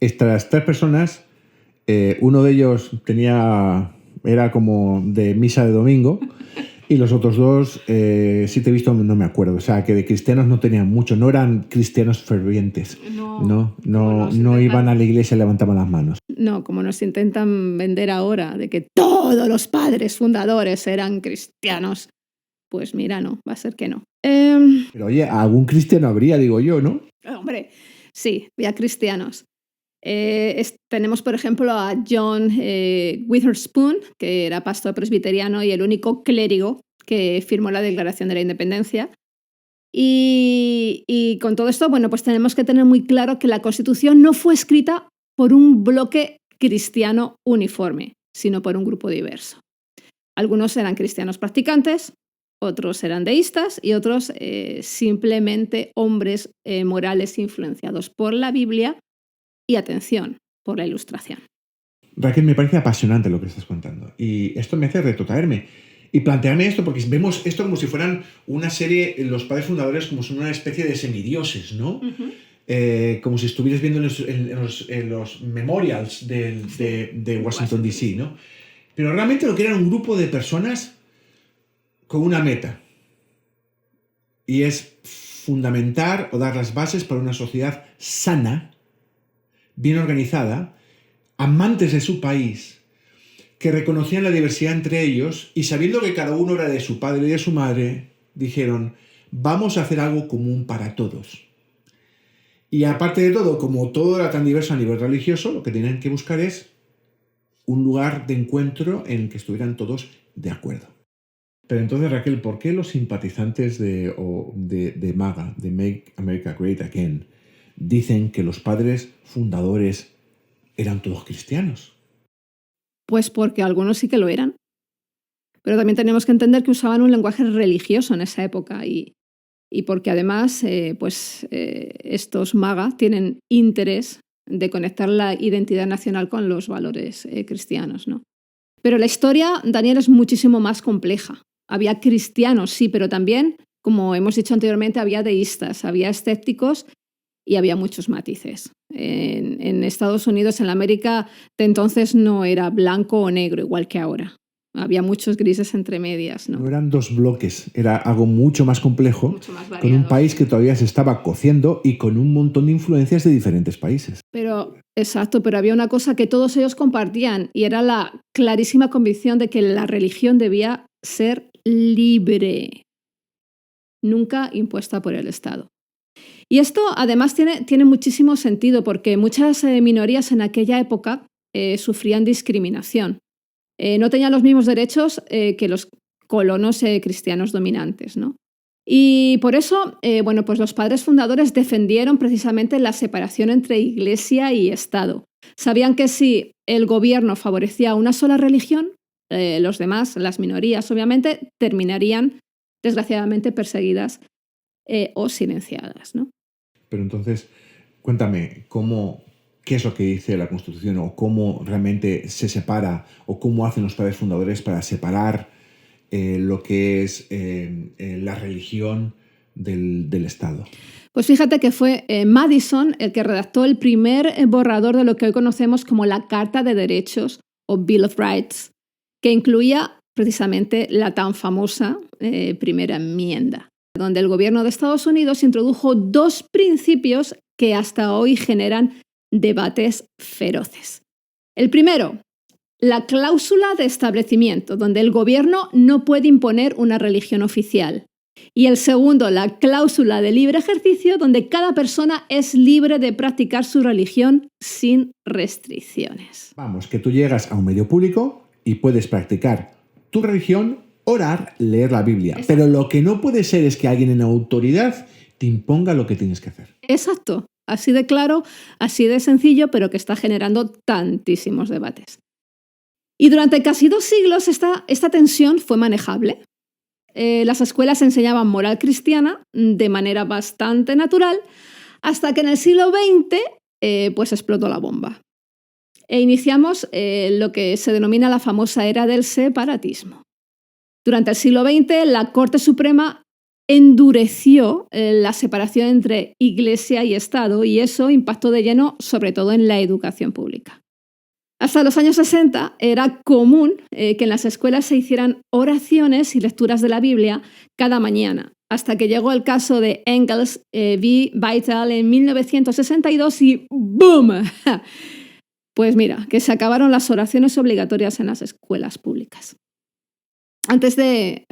estas tres personas, uno de ellos era como de misa de domingo y los otros dos, si te he visto, no me acuerdo. O sea, que de cristianos no tenían mucho, no eran cristianos fervientes. No iban a la iglesia y levantaban las manos. No, como nos intentan vender ahora, de que todos los padres fundadores eran cristianos. Pues mira, no, va a ser que no. Pero oye, algún cristiano habría, digo yo, ¿no? Hombre, sí, había cristianos. Tenemos, por ejemplo, a John Witherspoon, que era pastor presbiteriano y el único clérigo que firmó la Declaración de la Independencia. Y con todo esto, pues tenemos que tener muy claro que la Constitución no fue escrita por un bloque cristiano uniforme, sino por un grupo diverso. Algunos eran cristianos practicantes, otros eran deístas y otros simplemente hombres morales influenciados por la Biblia y, atención, por la Ilustración. Raquel, me parece apasionante lo que estás contando y esto me hace retrotraerme y plantearme esto, porque vemos esto como si fueran una serie, los padres fundadores como son una especie de semidioses, ¿no? Uh-huh. Como si estuvieras viendo en los memorials de Washington, D.C., ¿no? Pero realmente lo que era un grupo de personas con una meta, y es fundamentar o dar las bases para una sociedad sana, bien organizada, amantes de su país, que reconocían la diversidad entre ellos y, sabiendo que cada uno era de su padre y de su madre, dijeron, vamos a hacer algo común para todos. Y aparte de todo, como todo era tan diverso a nivel religioso, lo que tenían que buscar es un lugar de encuentro en el que estuvieran todos de acuerdo. Pero entonces, Raquel, ¿por qué los simpatizantes de MAGA, de Make America Great Again, dicen que los padres fundadores eran todos cristianos? Pues porque algunos sí que lo eran. Pero también tenemos que entender que usaban un lenguaje religioso en esa época y porque además estos MAGA tienen interés de conectar la identidad nacional con los valores cristianos, ¿no? Pero la historia, Daniel, es muchísimo más compleja. Había cristianos, sí, pero también, como hemos dicho anteriormente, había deístas, había escépticos y había muchos matices. En Estados Unidos, en la América de entonces, no era blanco o negro, igual que ahora. Había muchos grises entre medias, ¿no? No eran dos bloques, era algo mucho más complejo, mucho más variado, con un país que todavía se estaba cociendo y con un montón de influencias de diferentes países. Exacto, pero había una cosa que todos ellos compartían y era la clarísima convicción de que la religión debía ser libre, nunca impuesta por el Estado. Y esto además tiene muchísimo sentido porque muchas minorías en aquella época sufrían discriminación. No tenían los mismos derechos que los colonos cristianos dominantes, ¿no? Y por eso, pues los padres fundadores defendieron precisamente la separación entre iglesia y Estado. Sabían que si el gobierno favorecía una sola religión, los demás, las minorías obviamente, terminarían desgraciadamente perseguidas o silenciadas, ¿no? Pero entonces, cuéntame, ¿qué es lo que dice la Constitución o cómo realmente se separa o cómo hacen los padres fundadores para separar lo que es la religión del Estado? Pues fíjate que fue Madison el que redactó el primer borrador de lo que hoy conocemos como la Carta de Derechos o Bill of Rights, que incluía precisamente la tan famosa primera enmienda, donde el gobierno de Estados Unidos introdujo dos principios que hasta hoy generan debates feroces. El primero, la cláusula de establecimiento, donde el gobierno no puede imponer una religión oficial. Y el segundo, la cláusula de libre ejercicio, donde cada persona es libre de practicar su religión sin restricciones. Vamos, que tú llegas a un medio público y puedes practicar tu religión, orar, leer la Biblia. Exacto. Pero lo que no puede ser es que alguien en autoridad te imponga lo que tienes que hacer. Exacto. Así de claro, así de sencillo, pero que está generando tantísimos debates. Y durante casi 2 siglos esta tensión fue manejable. Las escuelas enseñaban moral cristiana de manera bastante natural, hasta que en el siglo XX pues explotó la bomba. E iniciamos lo que se denomina la famosa era del separatismo. Durante el siglo XX, la Corte Suprema endureció la separación entre Iglesia y Estado y eso impactó de lleno sobre todo en la educación pública. Hasta los años 60 era común que en las escuelas se hicieran oraciones y lecturas de la Biblia cada mañana, hasta que llegó el caso de Engels v. Vital en 1962 y ¡boom! Pues mira, que se acabaron las oraciones obligatorias en las escuelas públicas. Antes de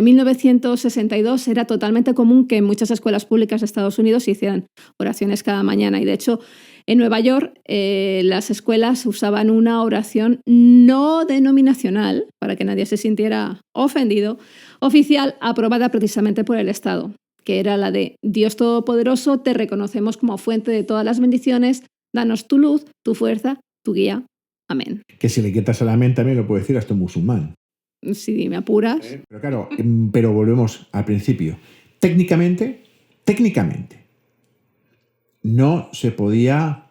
1962 era totalmente común que en muchas escuelas públicas de Estados Unidos se hicieran oraciones cada mañana y de hecho en Nueva York las escuelas usaban una oración no denominacional, para que nadie se sintiera ofendido, oficial aprobada precisamente por el Estado, que era la de Dios Todopoderoso, te reconocemos como fuente de todas las bendiciones, danos tu luz, tu fuerza, tu guía. Amén. Que si le quitas a la mente también lo puede decir hasta un musulmán. Si me apuras. Pero claro, pero volvemos al principio. Técnicamente, no se podía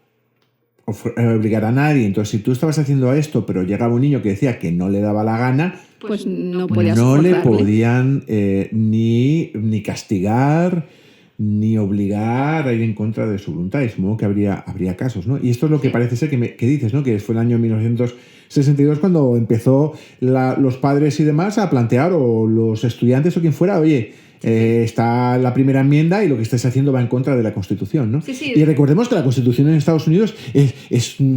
obligar a nadie. Entonces, si tú estabas haciendo esto, pero llegaba un niño que decía que no le daba la gana, pues no podías no le forzarle. podían ni castigar, ni obligar a ir en contra de su voluntad. Y supongo que habría casos, ¿no? Y esto es lo que parece ser que dices, ¿no? Que fue el año 1962 cuando empezó los padres y demás a plantear, o los estudiantes o quien fuera, oye, Está la primera enmienda y lo que estáis haciendo va en contra de la Constitución, ¿no? Sí. Y recordemos que la Constitución en Estados Unidos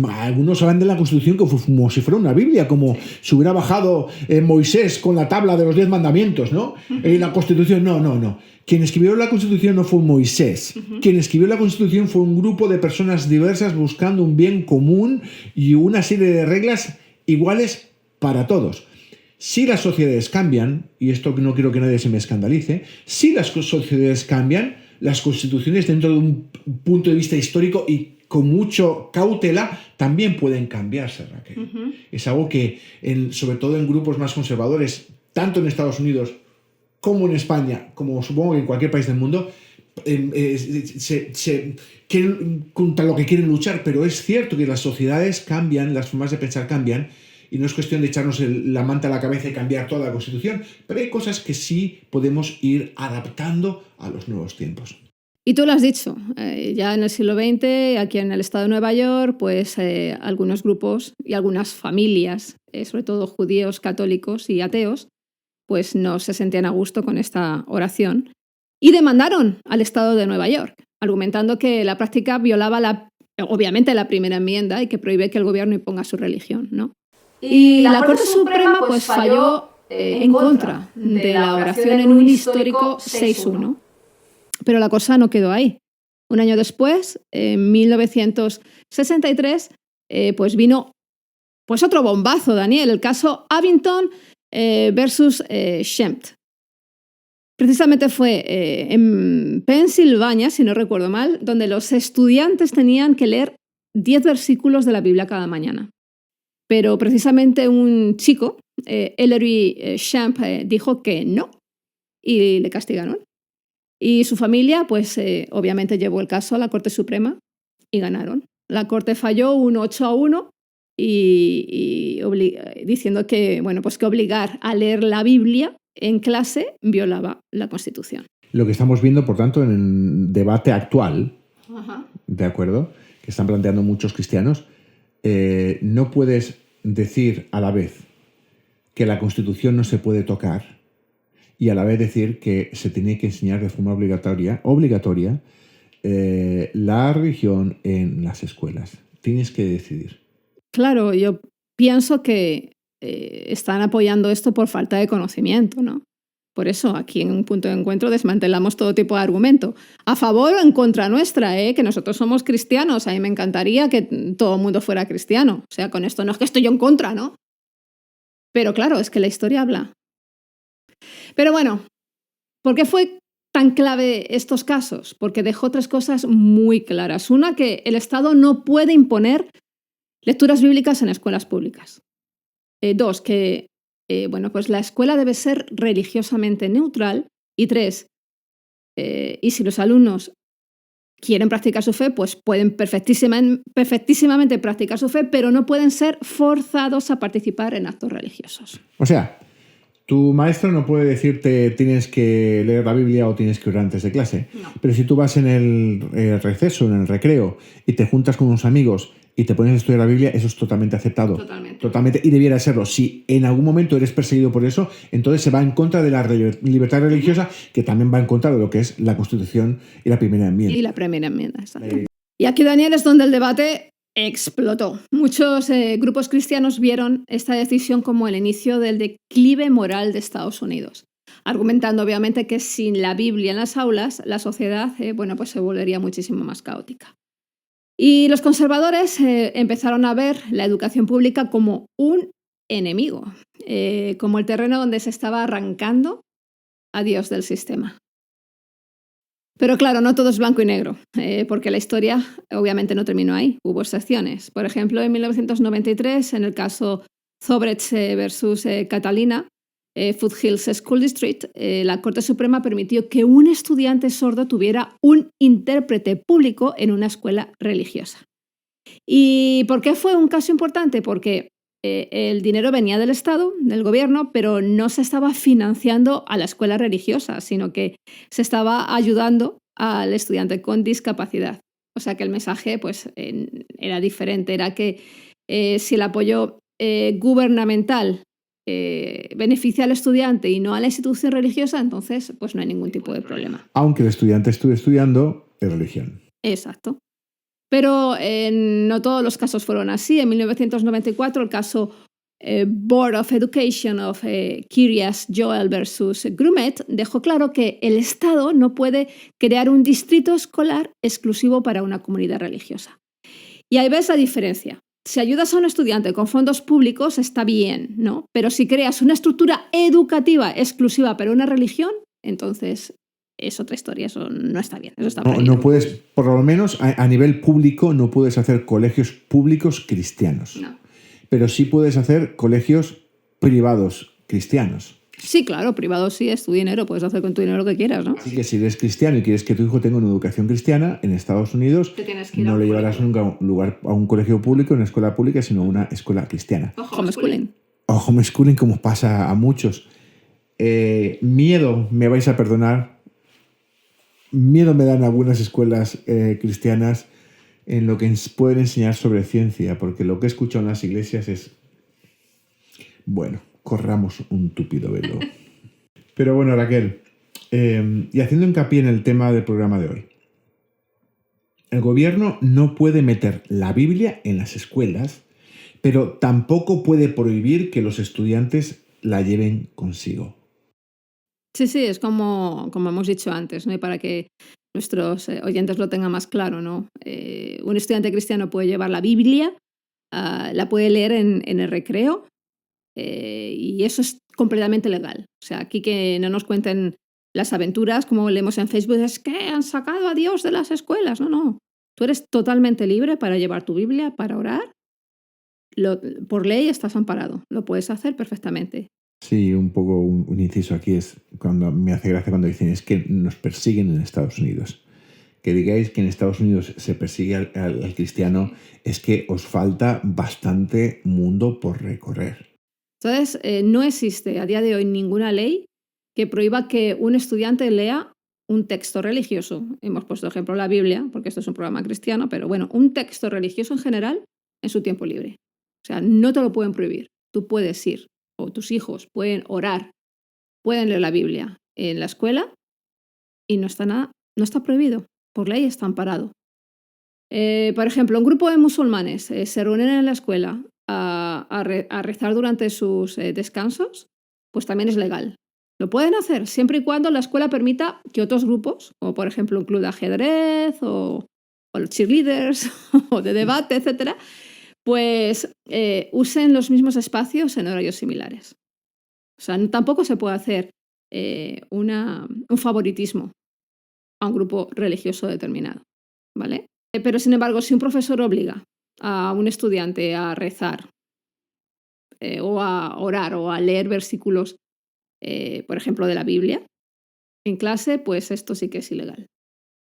algunos hablan de la Constitución como si fuera una Biblia, como si hubiera bajado Moisés con la tabla de los 10 mandamientos, ¿no? La Constitución, no. Quien escribió la Constitución no fue Moisés. Quien escribió la Constitución fue un grupo de personas diversas buscando un bien común y una serie de reglas iguales para todos. Si las sociedades cambian, y esto no quiero que nadie se me escandalice, si las sociedades cambian, las constituciones dentro de un punto de vista histórico y con mucho cautela también pueden cambiarse, Raquel. Es algo que, sobre todo en grupos más conservadores, tanto en Estados Unidos como en España, como supongo que en cualquier país del mundo, contra lo que quieren luchar, pero es cierto que las sociedades cambian, las formas de pensar cambian, y no es cuestión de echarnos la manta a la cabeza y cambiar toda la Constitución, pero hay cosas que sí podemos ir adaptando a los nuevos tiempos. Y tú lo has dicho, ya en el siglo XX, aquí en el estado de Nueva York, pues algunos grupos y algunas familias, sobre todo judíos, católicos y ateos, pues no se sentían a gusto con esta oración y demandaron al estado de Nueva York, argumentando que la práctica violaba obviamente la primera enmienda y que prohíbe que el gobierno imponga su religión, ¿no? Y la Corte Suprema pues falló en contra de la oración en un histórico 6-1. Pero la cosa no quedó ahí. Un año después, en 1963, pues vino pues otro bombazo, Daniel, el caso Abington versus Schempp. Precisamente fue en Pensilvania, si no recuerdo mal, donde los estudiantes tenían que leer 10 versículos de la Biblia cada mañana. Pero precisamente un chico, Ellery Schempp, dijo que no y le castigaron. Y su familia, pues obviamente llevó el caso a la Corte Suprema y ganaron. La Corte falló un 8-1 diciendo que, bueno, pues que obligar a leer la Biblia en clase violaba la Constitución. Lo que estamos viendo, por tanto, en el debate actual, ¿de acuerdo?, que están planteando muchos cristianos, no puedes decir a la vez que la Constitución no se puede tocar y a la vez decir que se tiene que enseñar de forma obligatoria la religión en las escuelas. Tienes que decidir. Claro, yo pienso que están apoyando esto por falta de conocimiento, ¿no? Por eso, aquí en un punto de encuentro desmantelamos todo tipo de argumento. A favor o en contra nuestra, que nosotros somos cristianos. A mí me encantaría que todo el mundo fuera cristiano. O sea, con esto no es que estoy yo en contra, ¿no? Pero claro, es que la historia habla. Pero bueno, ¿por qué fue tan clave estos casos? Porque dejó 3 cosas muy claras. Una, que el Estado no puede imponer lecturas bíblicas en escuelas públicas. 2, que bueno, pues la escuela debe ser religiosamente neutral. Y 3, y si los alumnos quieren practicar su fe, pues pueden perfectísimamente practicar su fe, pero no pueden ser forzados a participar en actos religiosos. O sea, tu maestro no puede decirte tienes que leer la Biblia o tienes que orar antes de clase. No. Pero si tú vas en el receso, en el recreo, y te juntas con unos amigos y te pones a estudiar la Biblia, eso es totalmente aceptado. Totalmente. Y debiera serlo. Si en algún momento eres perseguido por eso, entonces se va en contra de la libertad religiosa, que también va en contra de lo que es la Constitución y la primera enmienda. Y la primera enmienda, exacto. Y aquí, Daniel, es donde el debate explotó. Muchos grupos cristianos vieron esta decisión como el inicio del declive moral de Estados Unidos, argumentando obviamente que sin la Biblia en las aulas, la sociedad bueno, pues se volvería muchísimo más caótica. Y los conservadores empezaron a ver la educación pública como un enemigo, como el terreno donde se estaba arrancando a Dios del sistema. Pero claro, no todo es blanco y negro, porque la historia obviamente no terminó ahí, hubo excepciones. Por ejemplo, en 1993, en el caso Zobrecht versus Catalina, Foothills School District, la Corte Suprema permitió que un estudiante sordo tuviera un intérprete público en una escuela religiosa. ¿Y por qué fue un caso importante? Porque el dinero venía del Estado, del gobierno, pero no se estaba financiando a la escuela religiosa, sino que se estaba ayudando al estudiante con discapacidad. O sea que el mensaje pues, era diferente, era que si el apoyo gubernamental beneficia al estudiante y no a la institución religiosa, entonces pues no hay ningún tipo de problema. Aunque el estudiante esté estudiando religión. Exacto. Pero no todos los casos fueron así. En 1994 el caso Board of Education of Kiryas Joel versus Grumet dejó claro que el Estado no puede crear un distrito escolar exclusivo para una comunidad religiosa. Y ahí ves la diferencia. Si ayudas a un estudiante con fondos públicos está bien, ¿no? Pero si creas una estructura educativa exclusiva para una religión, entonces es otra historia, eso no está bien, eso está prohibido. No puedes, por lo menos a nivel público, no puedes hacer colegios públicos cristianos. No. Pero sí puedes hacer colegios privados cristianos. Sí, claro, privado sí, es tu dinero, puedes hacer con tu dinero lo que quieras, ¿no? Así que si eres cristiano y quieres que tu hijo tenga una educación cristiana, en Estados Unidos no le llevarás nunca a un colegio público, una escuela pública, sino a una escuela cristiana. Homeschooling. O homeschooling, como pasa a muchos. Miedo, me vais a perdonar, miedo me dan algunas escuelas cristianas en lo que pueden enseñar sobre ciencia, porque lo que he escuchado en las iglesias es, bueno, corramos un túpido velo. Pero bueno, Raquel, y haciendo hincapié en el tema del programa de hoy, el gobierno no puede meter la Biblia en las escuelas, pero tampoco puede prohibir que los estudiantes la lleven consigo. Sí, es como hemos dicho antes, ¿no? Y para que nuestros oyentes lo tengan más claro, ¿no? Un estudiante cristiano puede llevar la Biblia, la puede leer en el recreo, y eso es completamente legal. O sea, aquí que no nos cuenten las aventuras, como leemos en Facebook, es que han sacado a Dios de las escuelas. No. Tú eres totalmente libre para llevar tu Biblia, para orar. Por ley estás amparado, lo puedes hacer perfectamente. Sí, un poco un inciso aquí es cuando me hace gracia cuando dicen es que nos persiguen en Estados Unidos. Que digáis que en Estados Unidos se persigue al cristiano es que os falta bastante mundo por recorrer. Entonces, no existe a día de hoy ninguna ley que prohíba que un estudiante lea un texto religioso. Hemos puesto ejemplo la Biblia, porque esto es un programa cristiano, pero bueno, un texto religioso en general en su tiempo libre. O sea, no te lo pueden prohibir. Tú puedes ir, o tus hijos pueden orar, pueden leer la Biblia en la escuela y no está prohibido. Por ley está amparado. Por ejemplo, un grupo de musulmanes se reúnen en la escuela a rezar durante sus descansos, pues también es legal. Lo pueden hacer siempre y cuando la escuela permita que otros grupos, como por ejemplo un club de ajedrez o los cheerleaders o de debate, etcétera, pues usen los mismos espacios en horarios similares. O sea, tampoco se puede hacer un favoritismo a un grupo religioso determinado, ¿vale? Pero sin embargo, si un profesor obliga a un estudiante a rezar o a orar o a leer versículos, por ejemplo, de la Biblia, en clase, pues esto sí que es ilegal.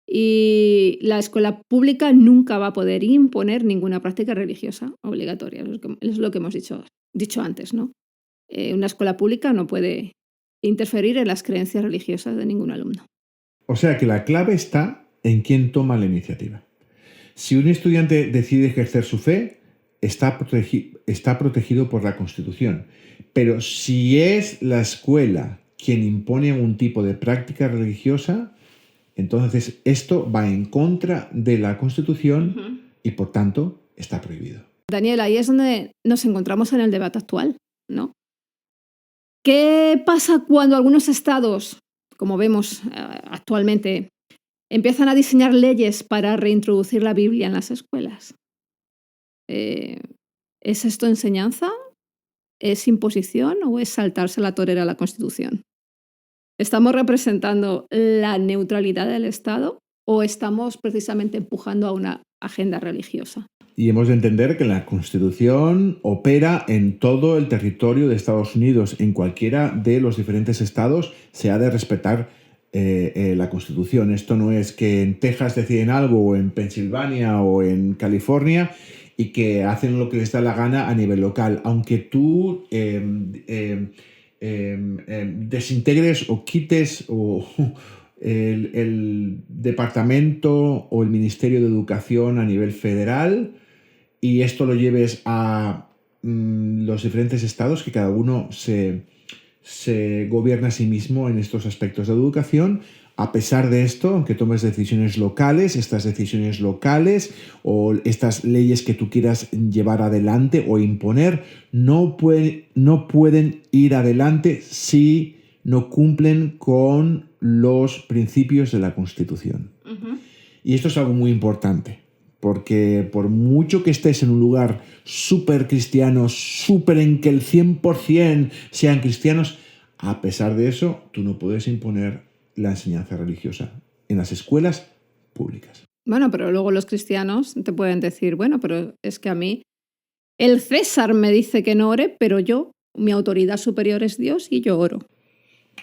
Y la escuela pública nunca va a poder imponer ninguna práctica religiosa obligatoria. Es lo que hemos dicho antes, ¿no? Una escuela pública no puede interferir en las creencias religiosas de ningún alumno. O sea que la clave está en quién toma la iniciativa. Si un estudiante decide ejercer su fe, está protegido por la Constitución. Pero si es la escuela quien impone un tipo de práctica religiosa, entonces esto va en contra de la Constitución y por tanto está prohibido. Daniel, ahí es donde nos encontramos en el debate actual, ¿no? ¿Qué pasa cuando algunos estados, como vemos actualmente, empiezan a diseñar leyes para reintroducir la Biblia en las escuelas? ¿Es esto enseñanza? ¿Es imposición o es saltarse la torera a la Constitución? ¿Estamos representando la neutralidad del Estado o estamos precisamente empujando a una agenda religiosa? Y hemos de entender que la Constitución opera en todo el territorio de Estados Unidos. En cualquiera de los diferentes estados se ha de respetar la Constitución. Esto no es que en Texas deciden algo o en Pensilvania o en California y que hacen lo que les da la gana a nivel local. Aunque tú desintegres o quites el departamento o el Ministerio de Educación a nivel federal y esto lo lleves a los diferentes estados, que cada uno se gobierna a sí mismo en estos aspectos de educación. A pesar de esto, aunque tomes decisiones locales, estas decisiones locales o estas leyes que tú quieras llevar adelante o imponer no pueden ir adelante si no cumplen con los principios de la Constitución. Uh-huh. Y esto es algo muy importante, porque por mucho que estés en un lugar súper cristiano, súper en que el 100% sean cristianos, a pesar de eso, tú no puedes imponer la enseñanza religiosa en las escuelas públicas. Bueno, pero luego los cristianos te pueden decir, bueno, pero es que a mí el César me dice que no ore, pero mi autoridad superior es Dios y yo oro.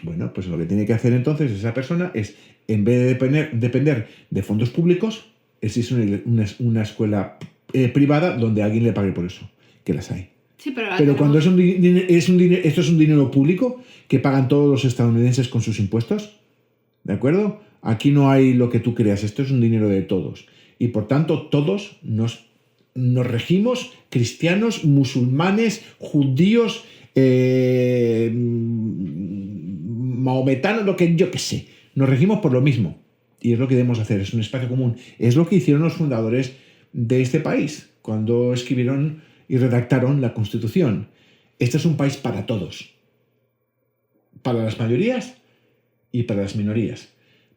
Bueno, pues lo que tiene que hacer entonces esa persona es, en vez de depender de fondos públicos, existe una escuela privada donde alguien le pague por eso, que las hay. Sí, pero cuando esto es un dinero público que pagan todos los estadounidenses con sus impuestos, ¿de acuerdo? Aquí no hay lo que tú creas, esto es un dinero de todos. Y por tanto, todos nos regimos, cristianos, musulmanes, judíos, mahometanos, lo que yo que sé. Nos regimos por lo mismo. Y es lo que debemos hacer, es un espacio común. Es lo que hicieron los fundadores de este país cuando escribieron y redactaron la Constitución. Este es un país para todos. Para las mayorías y para las minorías.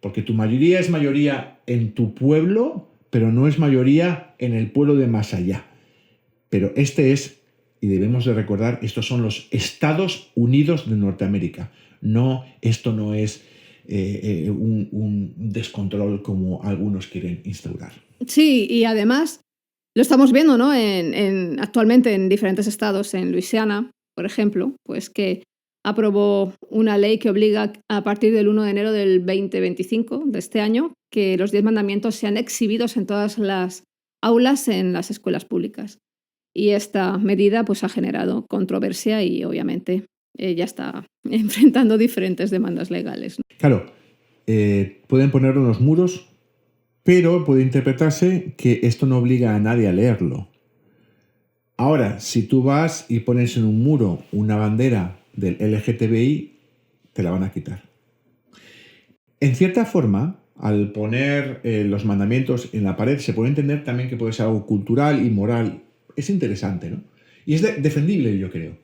Porque tu mayoría es mayoría en tu pueblo, pero no es mayoría en el pueblo de más allá. Pero y debemos de recordar, estos son los Estados Unidos de Norteamérica. Esto no es un descontrol como algunos quieren instaurar. Sí, y además lo estamos viendo, ¿no? Actualmente en diferentes estados, en Luisiana, por ejemplo, pues que aprobó una ley que obliga a partir del 1 de enero del 2025 de este año que los 10 mandamientos sean exhibidos en todas las aulas en las escuelas públicas. Y esta medida pues ha generado controversia y obviamente ya está enfrentando diferentes demandas legales, ¿no? Claro, pueden ponerlo en los muros, pero puede interpretarse que esto no obliga a nadie a leerlo. Ahora, si tú vas y pones en un muro una bandera del LGTBI, te la van a quitar. En cierta forma, al poner los mandamientos en la pared, se puede entender también que puede ser algo cultural y moral. Es interesante, ¿no? Y es defendible, yo creo.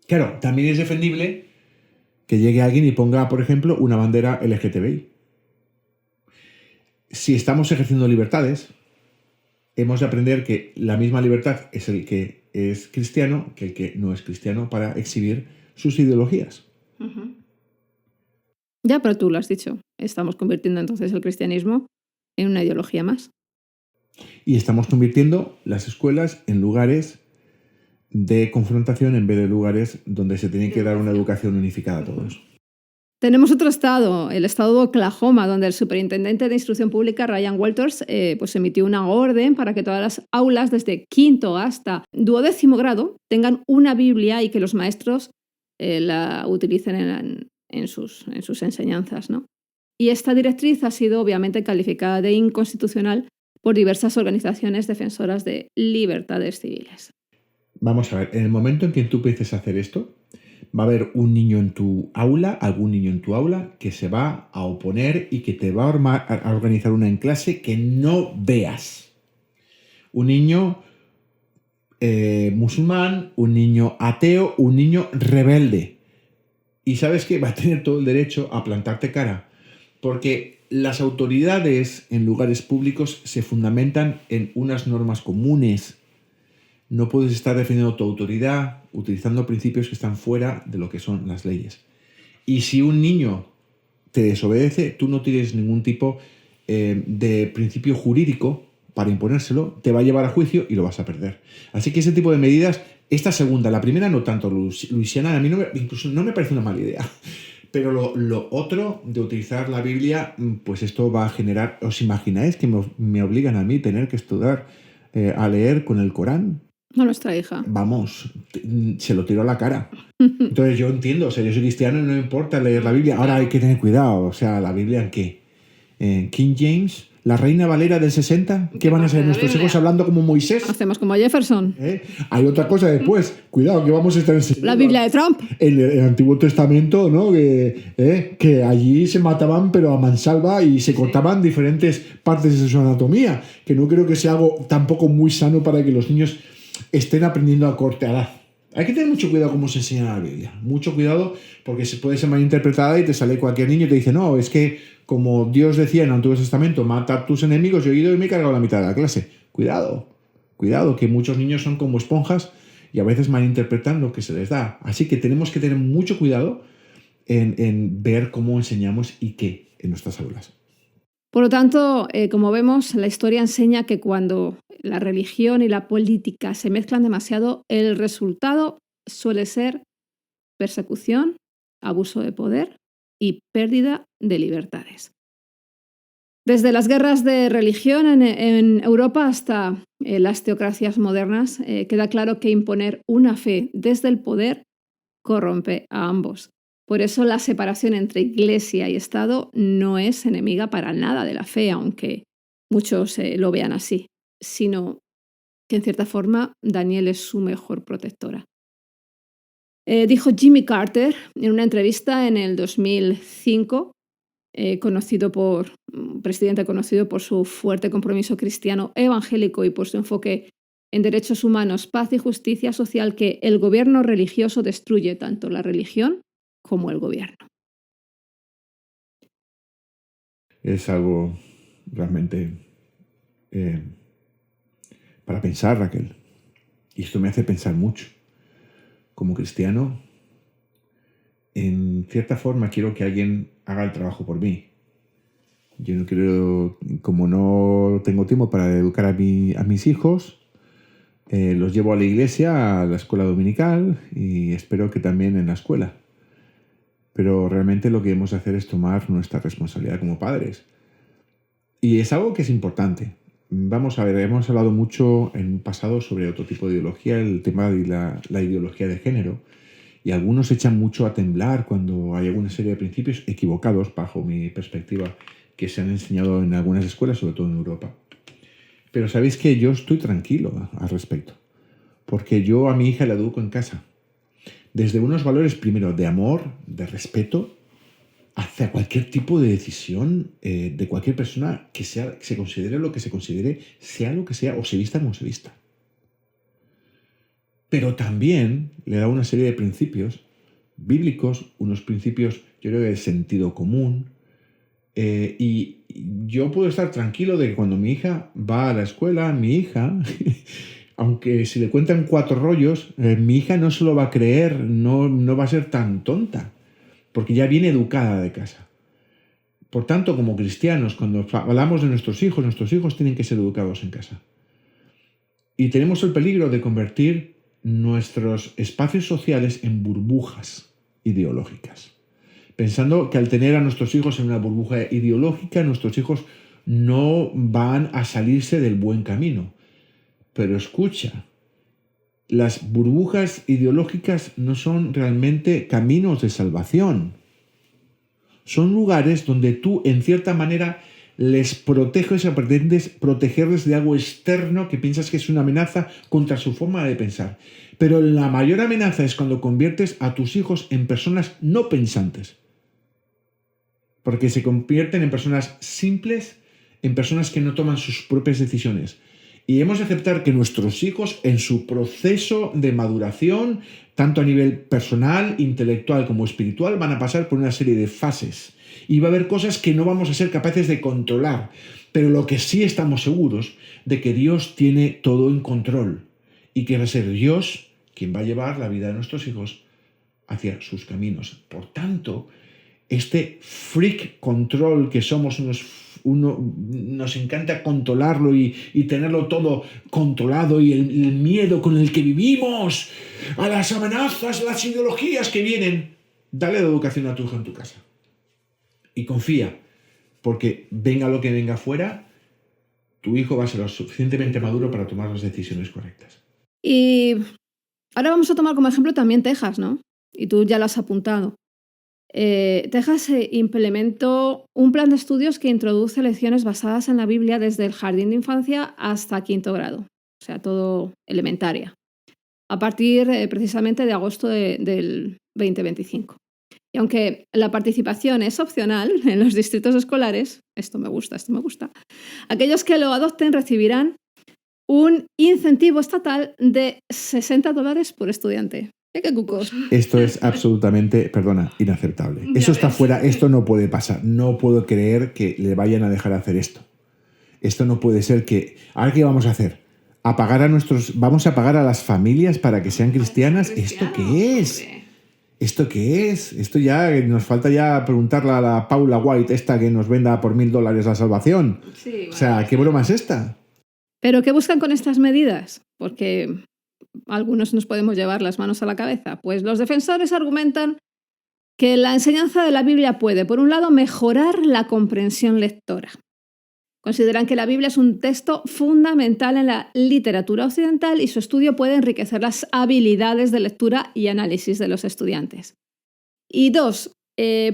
Claro, también es defendible que llegue alguien y ponga, por ejemplo, una bandera LGTBI. Si estamos ejerciendo libertades, hemos de aprender que la misma libertad es el que es cristiano que el que no es cristiano para exhibir sus ideologías. Uh-huh. Ya, pero tú lo has dicho. Estamos convirtiendo entonces el cristianismo en una ideología más. Y estamos convirtiendo las escuelas en lugares de confrontación en vez de lugares donde se tiene que dar una educación unificada a todos. Tenemos otro estado, el estado de Oklahoma, donde el superintendente de instrucción pública, Ryan Walters, pues emitió una orden para que todas las aulas desde 5º hasta 12º grado tengan una Biblia y que los maestros la utilicen en sus enseñanzas, ¿no? Y esta directriz ha sido obviamente calificada de inconstitucional por diversas organizaciones defensoras de libertades civiles. Vamos a ver, en el momento en que tú empieces a hacer esto, va a haber algún niño en tu aula que se va a oponer y que te va a organizar una en clase que no veas. Un niño musulmán, un niño ateo, un niño rebelde. Y sabes que va a tener todo el derecho a plantarte cara, porque las autoridades en lugares públicos se fundamentan en unas normas comunes. No puedes estar defendiendo tu autoridad utilizando principios que están fuera de lo que son las leyes. Y si un niño te desobedece, tú no tienes ningún tipo de principio jurídico para imponérselo, te va a llevar a juicio y lo vas a perder. Así que ese tipo de medidas, esta segunda, la primera no tanto, Luisiana, a mí incluso no me parece una mala idea. Pero lo otro de utilizar la Biblia, pues esto va a generar... ¿Os imagináis que me obligan a mí tener que estudiar a leer con el Corán? A nuestra hija. Vamos, se lo tiro a la cara. Entonces yo entiendo, o sea, yo soy cristiano y no me importa leer la Biblia. Ahora hay que tener cuidado, o sea, ¿la Biblia en qué? ¿En King James? ¿La Reina Valera del 60? ¿Qué van a ser nuestros hijos hablando como Moisés? Hacemos como Jefferson. Hay otra cosa después. Cuidado, que vamos a estar enseñando. La Biblia de Trump. En el Antiguo Testamento, ¿no? Que allí se mataban, pero a mansalva, y se cortaban diferentes partes de su anatomía. Que no creo que sea algo tampoco muy sano para que los niños estén aprendiendo a corta edad. Hay que tener mucho cuidado cómo se enseña la Biblia. Mucho cuidado, porque se puede ser malinterpretada y te sale cualquier niño y te dice, no, es que como Dios decía en el Antiguo Testamento, mata a tus enemigos, yo he ido y me he cargado la mitad de la clase. Cuidado, que muchos niños son como esponjas y a veces malinterpretan lo que se les da. Así que tenemos que tener mucho cuidado en ver cómo enseñamos y qué en nuestras aulas. Por lo tanto, como vemos, la historia enseña que cuando la religión y la política se mezclan demasiado, el resultado suele ser persecución, abuso de poder y pérdida de libertades. Desde las guerras de religión en Europa hasta las teocracias modernas, queda claro que imponer una fe desde el poder corrompe a ambos. Por eso la separación entre Iglesia y Estado no es enemiga para nada de la fe, aunque muchos lo vean así, sino que en cierta forma Daniel es su mejor protectora. Dijo Jimmy Carter en una entrevista en el 2005, presidente conocido por su fuerte compromiso cristiano evangélico y por su enfoque en derechos humanos, paz y justicia social, que el gobierno religioso destruye tanto la religión como el gobierno. Es algo realmente para pensar, Raquel. Y esto me hace pensar mucho. Como cristiano, en cierta forma quiero que alguien haga el trabajo por mí. Yo no quiero, como no tengo tiempo para educar a mis hijos, los llevo a la iglesia, a la escuela dominical, y espero que también en la escuela. Pero realmente lo que debemos hacer es tomar nuestra responsabilidad como padres. Y es algo que es importante. Vamos a ver, hemos hablado mucho en un pasado sobre otro tipo de ideología, el tema de la ideología de género. Y algunos echan mucho a temblar cuando hay alguna serie de principios equivocados, bajo mi perspectiva, que se han enseñado en algunas escuelas, sobre todo en Europa. Pero sabéis que yo estoy tranquilo al respecto, porque yo a mi hija la educo en casa. Desde unos valores, primero, de amor, de respeto, hacia cualquier tipo de decisión de cualquier persona que se considere lo que se considere, sea lo que sea, o se vista como se vista. Pero también le da una serie de principios bíblicos, unos principios, yo creo, de sentido común. Y yo puedo estar tranquilo de que cuando mi hija va a la escuela, mi hija, aunque si le cuentan 4 rollos, mi hija no se lo va a creer, no va a ser tan tonta, porque ya viene educada de casa. Por tanto, como cristianos, cuando hablamos de nuestros hijos tienen que ser educados en casa. Y tenemos el peligro de convertir nuestros espacios sociales en burbujas ideológicas, pensando que al tener a nuestros hijos en una burbuja ideológica, nuestros hijos no van a salirse del buen camino. Pero escucha, las burbujas ideológicas no son realmente caminos de salvación. Son lugares donde tú, en cierta manera, les proteges o pretendes protegerles de algo externo que piensas que es una amenaza contra su forma de pensar. Pero la mayor amenaza es cuando conviertes a tus hijos en personas no pensantes. Porque se convierten en personas simples, en personas que no toman sus propias decisiones. Y hemos de aceptar que nuestros hijos, en su proceso de maduración, tanto a nivel personal, intelectual como espiritual, van a pasar por una serie de fases. Y va a haber cosas que no vamos a ser capaces de controlar. Pero lo que sí estamos seguros de que Dios tiene todo en control. Y que va a ser Dios quien va a llevar la vida de nuestros hijos hacia sus caminos. Por tanto, este freak control que somos nos encanta controlarlo y tenerlo todo controlado, y el miedo con el que vivimos a las amenazas, las ideologías que vienen. Dale la educación a tu hijo en tu casa. Y confía, porque venga lo que venga afuera, tu hijo va a ser lo suficientemente maduro para tomar las decisiones correctas. Y ahora vamos a tomar como ejemplo también Texas, ¿no? Y tú ya lo has apuntado. Texas implementó un plan de estudios que introduce lecciones basadas en la Biblia desde el jardín de infancia hasta 5º grado, o sea, todo elementaria, a partir precisamente de agosto del 2025. Y aunque la participación es opcional en los distritos escolares, esto me gusta, aquellos que lo adopten recibirán un incentivo estatal de $60 por estudiante. ¿Qué cucos? Esto es absolutamente, inaceptable. Eso está fuera, esto no puede pasar. No puedo creer que le vayan a dejar hacer esto. Esto no puede ser que... ¿Ahora qué vamos a hacer? ¿Vamos a pagar a las familias para que sean cristianas? ¿Esto qué es? ¿Esto qué es? Esto ya nos falta ya preguntarle a la Paula White esta que nos venda por $1,000 la salvación. Sí, bueno, o sea, ¿qué broma es esta? ¿Pero qué buscan con estas medidas? Porque algunos nos podemos llevar las manos a la cabeza. Pues los defensores argumentan que la enseñanza de la Biblia puede, por un lado, mejorar la comprensión lectora. Consideran que la Biblia es un texto fundamental en la literatura occidental y su estudio puede enriquecer las habilidades de lectura y análisis de los estudiantes. Y dos,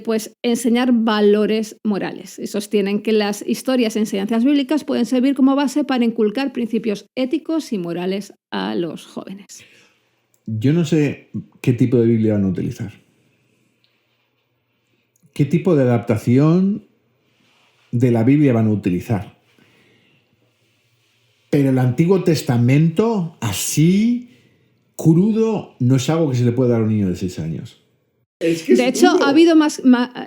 pues enseñar valores morales. Y sostienen que las historias e enseñanzas bíblicas pueden servir como base para inculcar principios éticos y morales a los jóvenes. Yo no sé qué tipo de Biblia van a utilizar. ¿Qué tipo de adaptación de la Biblia van a utilizar? Pero el Antiguo Testamento, así, crudo, no es algo que se le puede dar a un niño de 6 años. De hecho, ha habido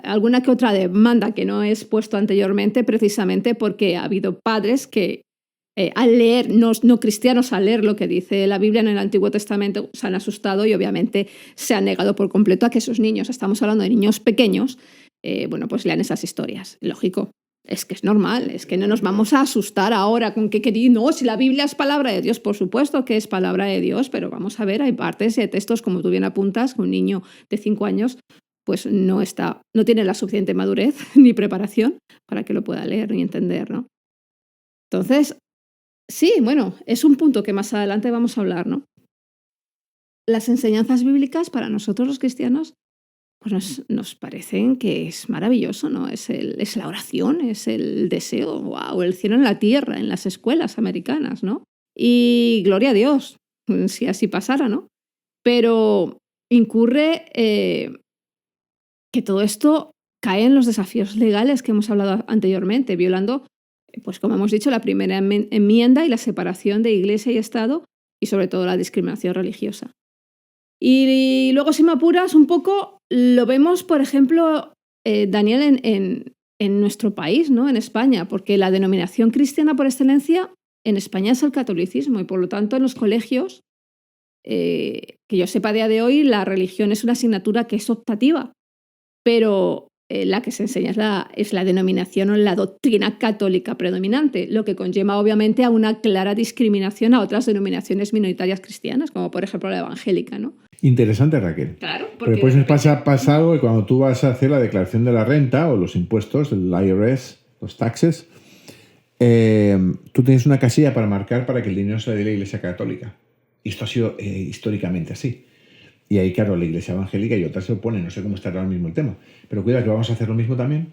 alguna que otra demanda que no he expuesto anteriormente, precisamente porque ha habido padres que al leer, no cristianos, al leer lo que dice la Biblia en el Antiguo Testamento, se han asustado y obviamente se han negado por completo a que esos niños, estamos hablando de niños pequeños, pues lean esas historias. Lógico, es que es normal, es que no nos vamos a asustar ahora con que no, si la Biblia es palabra de Dios, por supuesto que es palabra de Dios, pero vamos a ver, hay partes de textos, como tú bien apuntas, que un niño de 5 años pues no tiene la suficiente madurez ni preparación para que lo pueda leer ni entender, ¿no? Entonces, sí, bueno, es un punto que más adelante vamos a hablar, ¿no? Las enseñanzas bíblicas para nosotros los cristianos pues nos parecen que es maravilloso, ¿no? Es la oración, es el deseo, wow, el cielo en la tierra, en las escuelas americanas, ¿no? Y gloria a Dios, si así pasara, ¿no? Pero incurre que todo esto cae en los desafíos legales que hemos hablado anteriormente, violando, pues como hemos dicho, la primera enmienda y la separación de Iglesia y Estado y sobre todo la discriminación religiosa. Y luego, si me apuras un poco, lo vemos, por ejemplo, Daniel, en nuestro país, ¿no? En España, porque la denominación cristiana por excelencia en España es el catolicismo y, por lo tanto, en los colegios, que yo sepa a día de hoy, la religión es una asignatura que es optativa, pero la que se enseña es la denominación o la doctrina católica predominante, lo que conlleva obviamente a una clara discriminación a otras denominaciones minoritarias cristianas, como por ejemplo la evangélica, ¿no? Interesante, Raquel. Claro, porque después nos pasa algo que cuando tú vas a hacer la declaración de la renta o los impuestos, el IRS, los taxes, tú tienes una casilla para marcar para que el dinero sea de la Iglesia Católica. Y esto ha sido históricamente así. Y ahí, claro, la Iglesia Evangélica y otras se oponen. No sé cómo estará ahora mismo el tema. Pero cuidado, que vamos a hacer lo mismo también.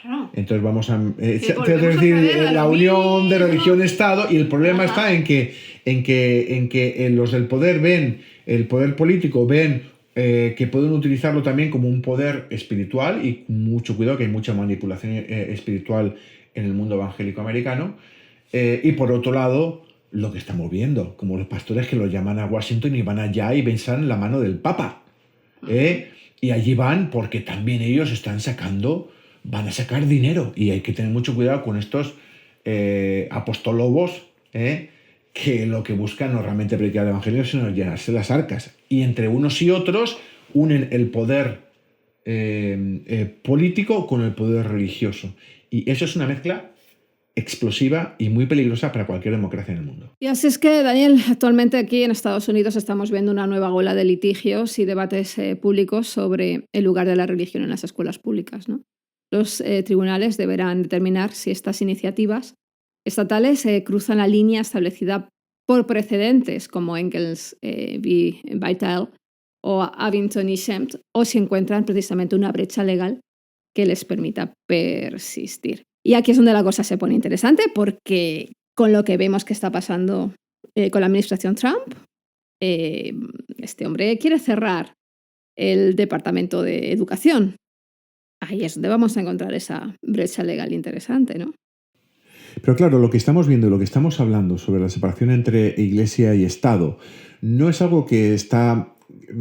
Claro. Entonces vamos a... es decir, la unión de religión-estado, y el problema está en que los del poder ven, el poder político ven que pueden utilizarlo también como un poder espiritual, y mucho cuidado que hay mucha manipulación espiritual en el mundo evangélico americano. Y por otro lado, lo que estamos viendo, como los pastores que los llaman a Washington y van allá y besan la mano del Papa. Y allí van porque también ellos van a sacar dinero. Y hay que tener mucho cuidado con estos apostolobos, que lo que buscan no realmente predicar el evangelio, sino llenarse las arcas. Y entre unos y otros unen el poder político con el poder religioso. Y eso es una mezcla explosiva y muy peligrosa para cualquier democracia en el mundo. Y así es que, Daniel, actualmente aquí en Estados Unidos estamos viendo una nueva ola de litigios y debates públicos sobre el lugar de la religión en las escuelas públicas, ¿no? Los tribunales deberán determinar si estas iniciativas estatales cruzan la línea establecida por precedentes como Engels v. Vital o a Abington y Shemp, o si encuentran precisamente una brecha legal que les permita persistir. Y aquí es donde la cosa se pone interesante, porque con lo que vemos que está pasando con la administración Trump, este hombre quiere cerrar el Departamento de Educación. Ahí es donde vamos a encontrar esa brecha legal interesante, ¿no? Pero claro, lo que estamos viendo, lo que estamos hablando sobre la separación entre Iglesia y Estado, no es algo que está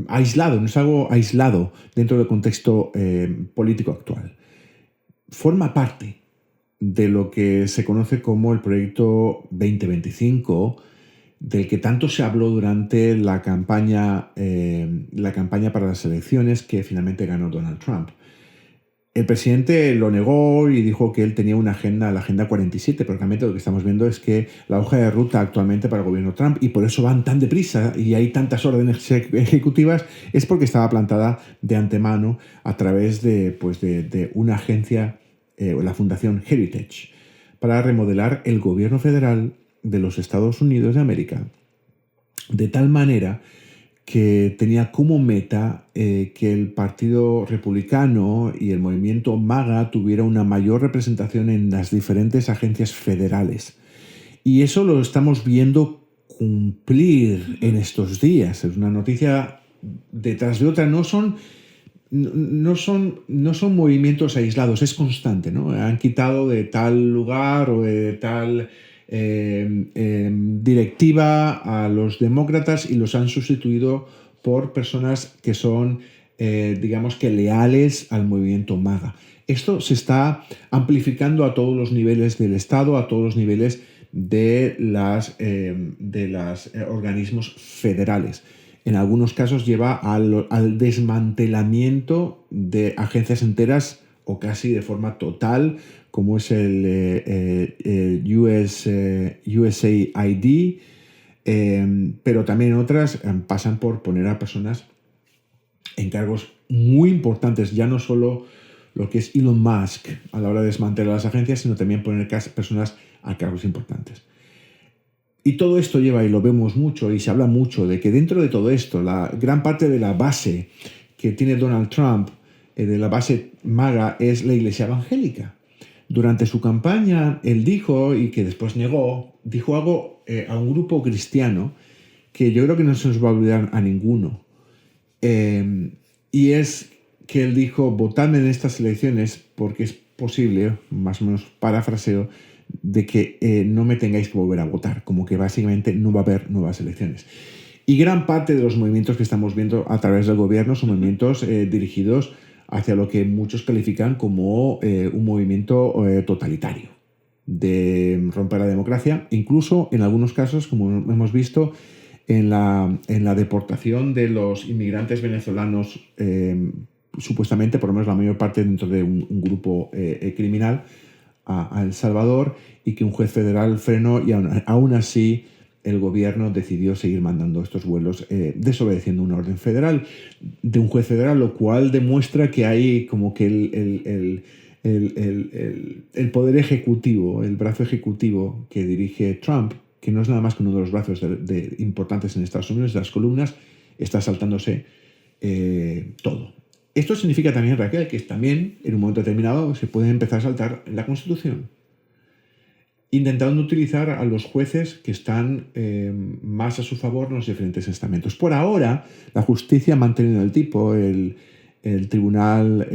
aislado, no es algo aislado dentro del contexto político actual. Forma parte de lo que se conoce como el Proyecto 2025, del que tanto se habló durante la campaña para las elecciones que finalmente ganó Donald Trump. El presidente lo negó y dijo que él tenía una agenda, la Agenda 47, pero realmente lo que estamos viendo es que la hoja de ruta actualmente para el gobierno Trump, y por eso van tan deprisa y hay tantas órdenes ejecutivas, es porque estaba plantada de antemano a través de una agencia, la Fundación Heritage, para remodelar el gobierno federal de los Estados Unidos de América, de tal manera que tenía como meta que el Partido Republicano y el movimiento MAGA tuviera una mayor representación en las diferentes agencias federales. Y eso lo estamos viendo cumplir en estos días. Es una noticia detrás de otra. No son movimientos aislados, es constante, ¿no? Han quitado de tal lugar o de tal directiva a los demócratas y los han sustituido por personas que son, digamos que leales al movimiento MAGA. Esto se está amplificando a todos los niveles del Estado, a todos los niveles de los organismos federales. En algunos casos lleva al desmantelamiento de agencias enteras o casi de forma total, como es el USAID, pero también en otras pasan por poner a personas en cargos muy importantes, ya no solo lo que es Elon Musk a la hora de desmantelar las agencias, sino también poner personas a cargos importantes. Y todo esto lleva, y lo vemos mucho, y se habla mucho, de que dentro de todo esto, la gran parte de la base que tiene Donald Trump, de la base MAGA, es la Iglesia evangélica. Durante su campaña, él dijo, y que después negó, dijo algo a un grupo cristiano que yo creo que no se nos va a olvidar a ninguno. Y es que él dijo: votadme en estas elecciones porque es posible, más o menos parafraseo, de que no me tengáis que volver a votar, como que básicamente no va a haber nuevas elecciones. Y gran parte de los movimientos que estamos viendo a través del gobierno son movimientos dirigidos hacia lo que muchos califican como un movimiento totalitario, de romper la democracia, incluso en algunos casos, como hemos visto, en la deportación de los inmigrantes venezolanos, supuestamente, por lo menos la mayor parte dentro de un grupo criminal, a El Salvador, y que un juez federal frenó, y aún así el gobierno decidió seguir mandando estos vuelos, desobedeciendo una orden federal de un juez federal, lo cual demuestra que hay como que el poder ejecutivo, el brazo ejecutivo que dirige Trump, que no es nada más que uno de los brazos importantes en Estados Unidos, de las columnas, está saltándose todo. Esto significa también, Raquel, que también en un momento determinado se puede empezar a saltar la Constitución, intentando utilizar a los jueces que están más a su favor en los diferentes estamentos. Por ahora, la justicia ha mantenido el tipo, el Tribunal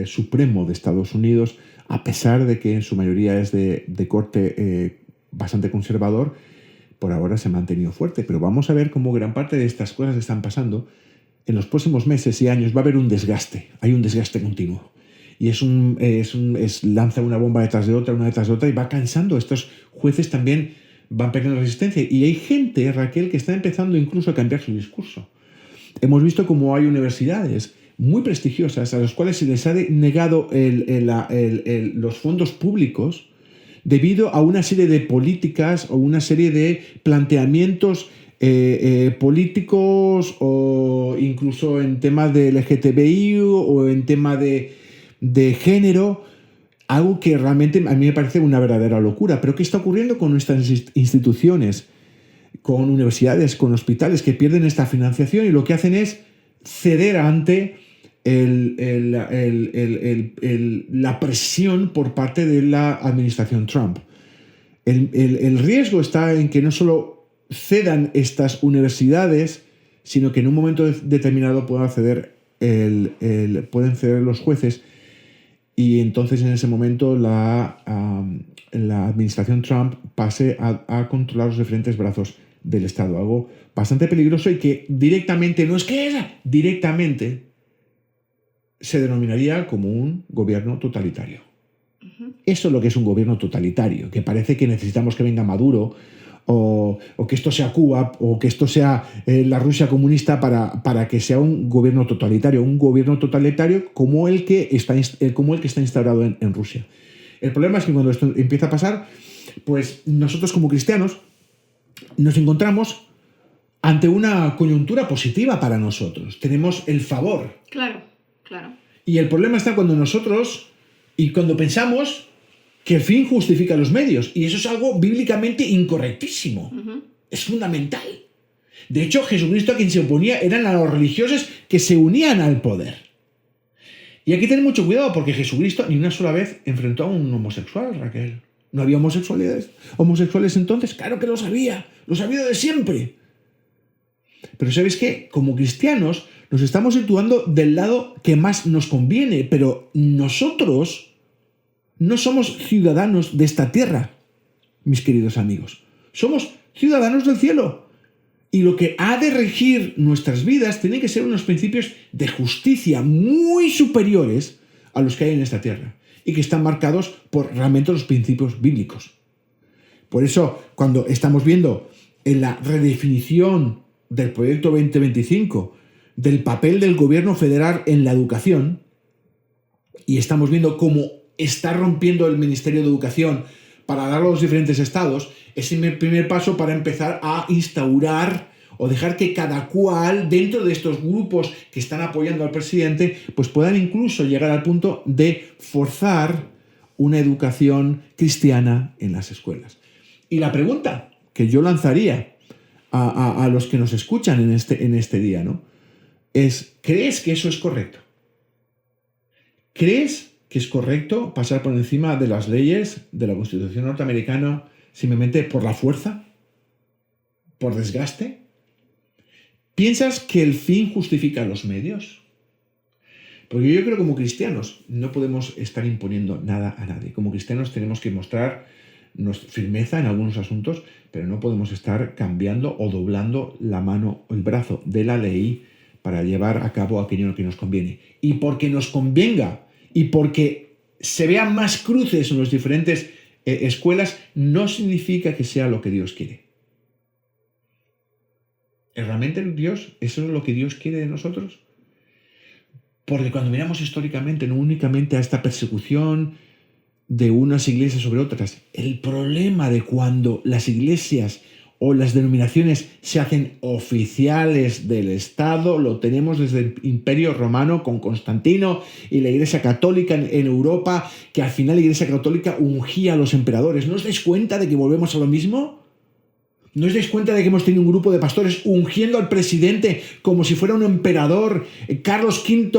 Supremo de Estados Unidos, a pesar de que en su mayoría es de corte bastante conservador, por ahora se ha mantenido fuerte. Pero vamos a ver cómo gran parte de estas cosas que están pasando en los próximos meses y años. Va a haber un desgaste, hay un desgaste continuo. Y lanza una bomba detrás de otra, una detrás de otra, y va cansando. Estos jueces también van perdiendo resistencia. Y hay gente, Raquel, que está empezando incluso a cambiar su discurso. Hemos visto cómo hay universidades muy prestigiosas a las cuales se les ha negado los fondos públicos debido a una serie de políticas o una serie de planteamientos políticos, o incluso en temas de LGTBI o en tema de género, algo que realmente a mí me parece una verdadera locura. Pero ¿qué está ocurriendo con nuestras instituciones? con universidades, con hospitales que pierden esta financiación y lo que hacen es ceder ante la presión por parte de la administración Trump. El riesgo está en que no solo cedan estas universidades, sino que en un momento determinado puedan ceder los jueces, y entonces en ese momento la administración Trump pase a controlar los diferentes brazos del Estado. Algo bastante peligroso y que directamente se denominaría como un gobierno totalitario. Eso es lo que es un gobierno totalitario, que parece que necesitamos que venga Maduro o que esto sea Cuba o que esto sea la Rusia comunista para que sea un gobierno totalitario como el que está instaurado en Rusia. El problema es que cuando esto empieza a pasar, pues nosotros como cristianos nos encontramos ante una coyuntura positiva para nosotros. Tenemos el favor. Claro. Y el problema está cuando pensamos que el fin justifica los medios. Y eso es algo bíblicamente incorrectísimo. Uh-huh. Es fundamental. De hecho, Jesucristo a quien se oponía eran a los religiosos que se unían al poder. Y aquí tener mucho cuidado porque Jesucristo ni una sola vez enfrentó a un homosexual, Raquel. ¿No había homosexuales entonces? Claro que los había. Los ha habido de siempre. Pero ¿sabéis qué? Como cristianos nos estamos situando del lado que más nos conviene, pero nosotros no somos ciudadanos de esta tierra, mis queridos amigos. Somos ciudadanos del cielo. Y lo que ha de regir nuestras vidas tiene que ser unos principios de justicia muy superiores a los que hay en esta tierra y que están marcados por realmente los principios bíblicos. Por eso, cuando estamos viendo en la redefinición del proyecto 2025 del papel del gobierno federal en la educación, y estamos viendo cómo está rompiendo el Ministerio de Educación para darlo a los diferentes estados, es el primer paso para empezar a instaurar o dejar que cada cual dentro de estos grupos que están apoyando al presidente pues puedan incluso llegar al punto de forzar una educación cristiana en las escuelas. Y la pregunta que yo lanzaría a los que nos escuchan en este día, ¿no?, es: ¿crees que eso es correcto? ¿Crees que es correcto pasar por encima de las leyes de la Constitución norteamericana simplemente por la fuerza? ¿Por desgaste? ¿Piensas que el fin justifica los medios? Porque yo creo que como cristianos no podemos estar imponiendo nada a nadie. Como cristianos tenemos que mostrar nuestra firmeza en algunos asuntos, pero no podemos estar cambiando o doblando la mano o el brazo de la ley para llevar a cabo aquello que nos conviene. Y porque nos convenga y porque se vean más cruces en las diferentes escuelas, no significa que sea lo que Dios quiere. ¿Realmente Dios, eso es lo que Dios quiere de nosotros? Porque cuando miramos históricamente, no únicamente a esta persecución de unas iglesias sobre otras, el problema de cuando las iglesias o las denominaciones se hacen oficiales del Estado, lo tenemos desde el Imperio Romano con Constantino y la Iglesia Católica en Europa, que al final la Iglesia Católica ungía a los emperadores. ¿No os dais cuenta de que volvemos a lo mismo? ¿No os dais cuenta de que hemos tenido un grupo de pastores ungiendo al presidente como si fuera un emperador? Carlos V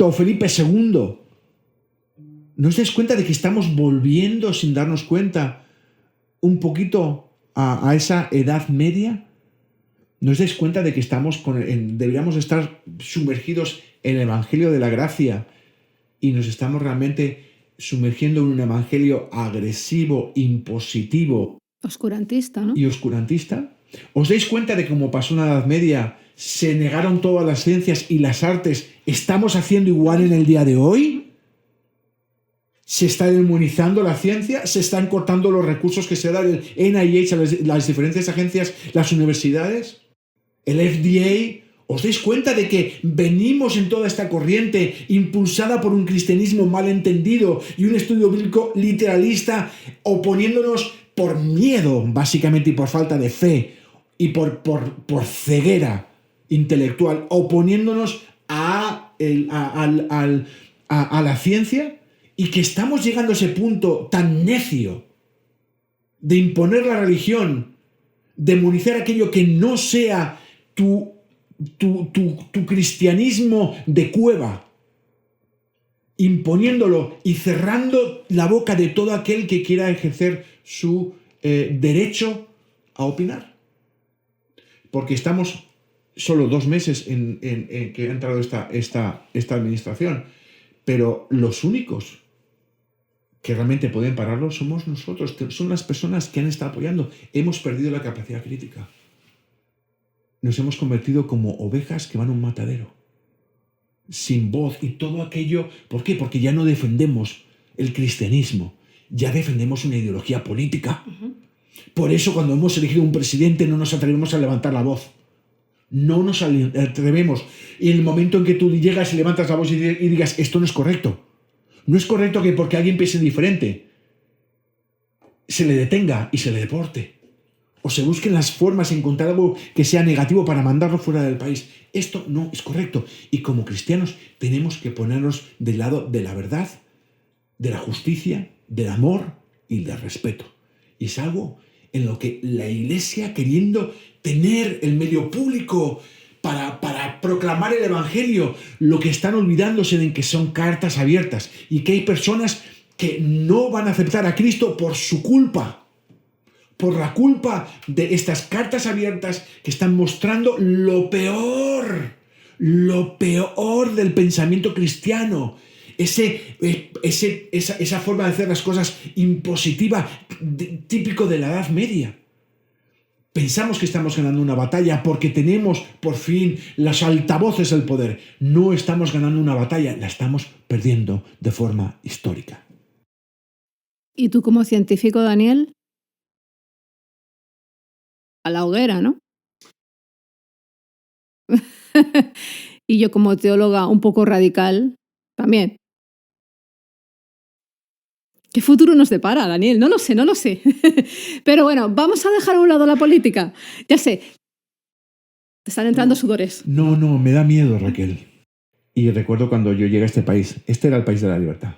o Felipe II. ¿No os dais cuenta de que estamos volviendo, sin darnos cuenta, un poquito a esa Edad Media? ¿No os dais cuenta de que deberíamos estar sumergidos en el Evangelio de la Gracia y nos estamos realmente sumergiendo en un evangelio agresivo, impositivo, oscurantista, ¿no? Y oscurantista? ¿Os dais cuenta de que como pasó en la Edad Media, se negaron todas las ciencias y las artes? ¿Estamos haciendo igual en el día de hoy? ¿Se está demonizando la ciencia? ¿Se están cortando los recursos que se da el NIH a las diferentes agencias, las universidades? ¿El FDA? ¿Os dais cuenta de que venimos en toda esta corriente impulsada por un cristianismo mal entendido y un estudio bíblico literalista, oponiéndonos por miedo, básicamente, y por falta de fe, y por ceguera intelectual, oponiéndonos a la ciencia? Y que estamos llegando a ese punto tan necio de imponer la religión, demonizar aquello que no sea tu cristianismo de cueva, imponiéndolo y cerrando la boca de todo aquel que quiera ejercer su derecho a opinar. Porque estamos solo 2 meses en que ha entrado esta administración, pero los únicos que realmente pueden pararlo somos nosotros, son las personas que han estado apoyando. Hemos perdido la capacidad crítica. Nos hemos convertido como ovejas que van a un matadero, sin voz y todo aquello. ¿Por qué? Porque ya no defendemos el cristianismo, ya defendemos una ideología política. Por eso cuando hemos elegido un presidente no nos atrevemos a levantar la voz. No nos atrevemos. Y en el momento en que tú llegas y levantas la voz y digas, esto no es correcto. No es correcto que porque alguien piense diferente se le detenga y se le deporte. O se busquen las formas de encontrar algo que sea negativo para mandarlo fuera del país. Esto no es correcto. Y como cristianos tenemos que ponernos del lado de la verdad, de la justicia, del amor y del respeto. Y es algo en lo que la Iglesia, queriendo tener el medio público para proclamar el Evangelio, lo que están olvidándose de que son cartas abiertas y que hay personas que no van a aceptar a Cristo por su culpa, por la culpa de estas cartas abiertas que están mostrando lo peor del pensamiento cristiano. Esa forma de hacer las cosas impositiva, típico de la Edad Media. Pensamos que estamos ganando una batalla porque tenemos por fin los altavoces del poder. No estamos ganando una batalla, la estamos perdiendo de forma histórica. ¿Y tú como científico, Daniel? A la hoguera, ¿no? Y yo como teóloga un poco radical, también. ¿Qué futuro nos depara, Daniel? No lo sé. Pero bueno, vamos a dejar a un lado la política. Ya sé, te están entrando sudores. No, me da miedo, Raquel. Y recuerdo cuando yo llegué a este país. Este era el país de la libertad.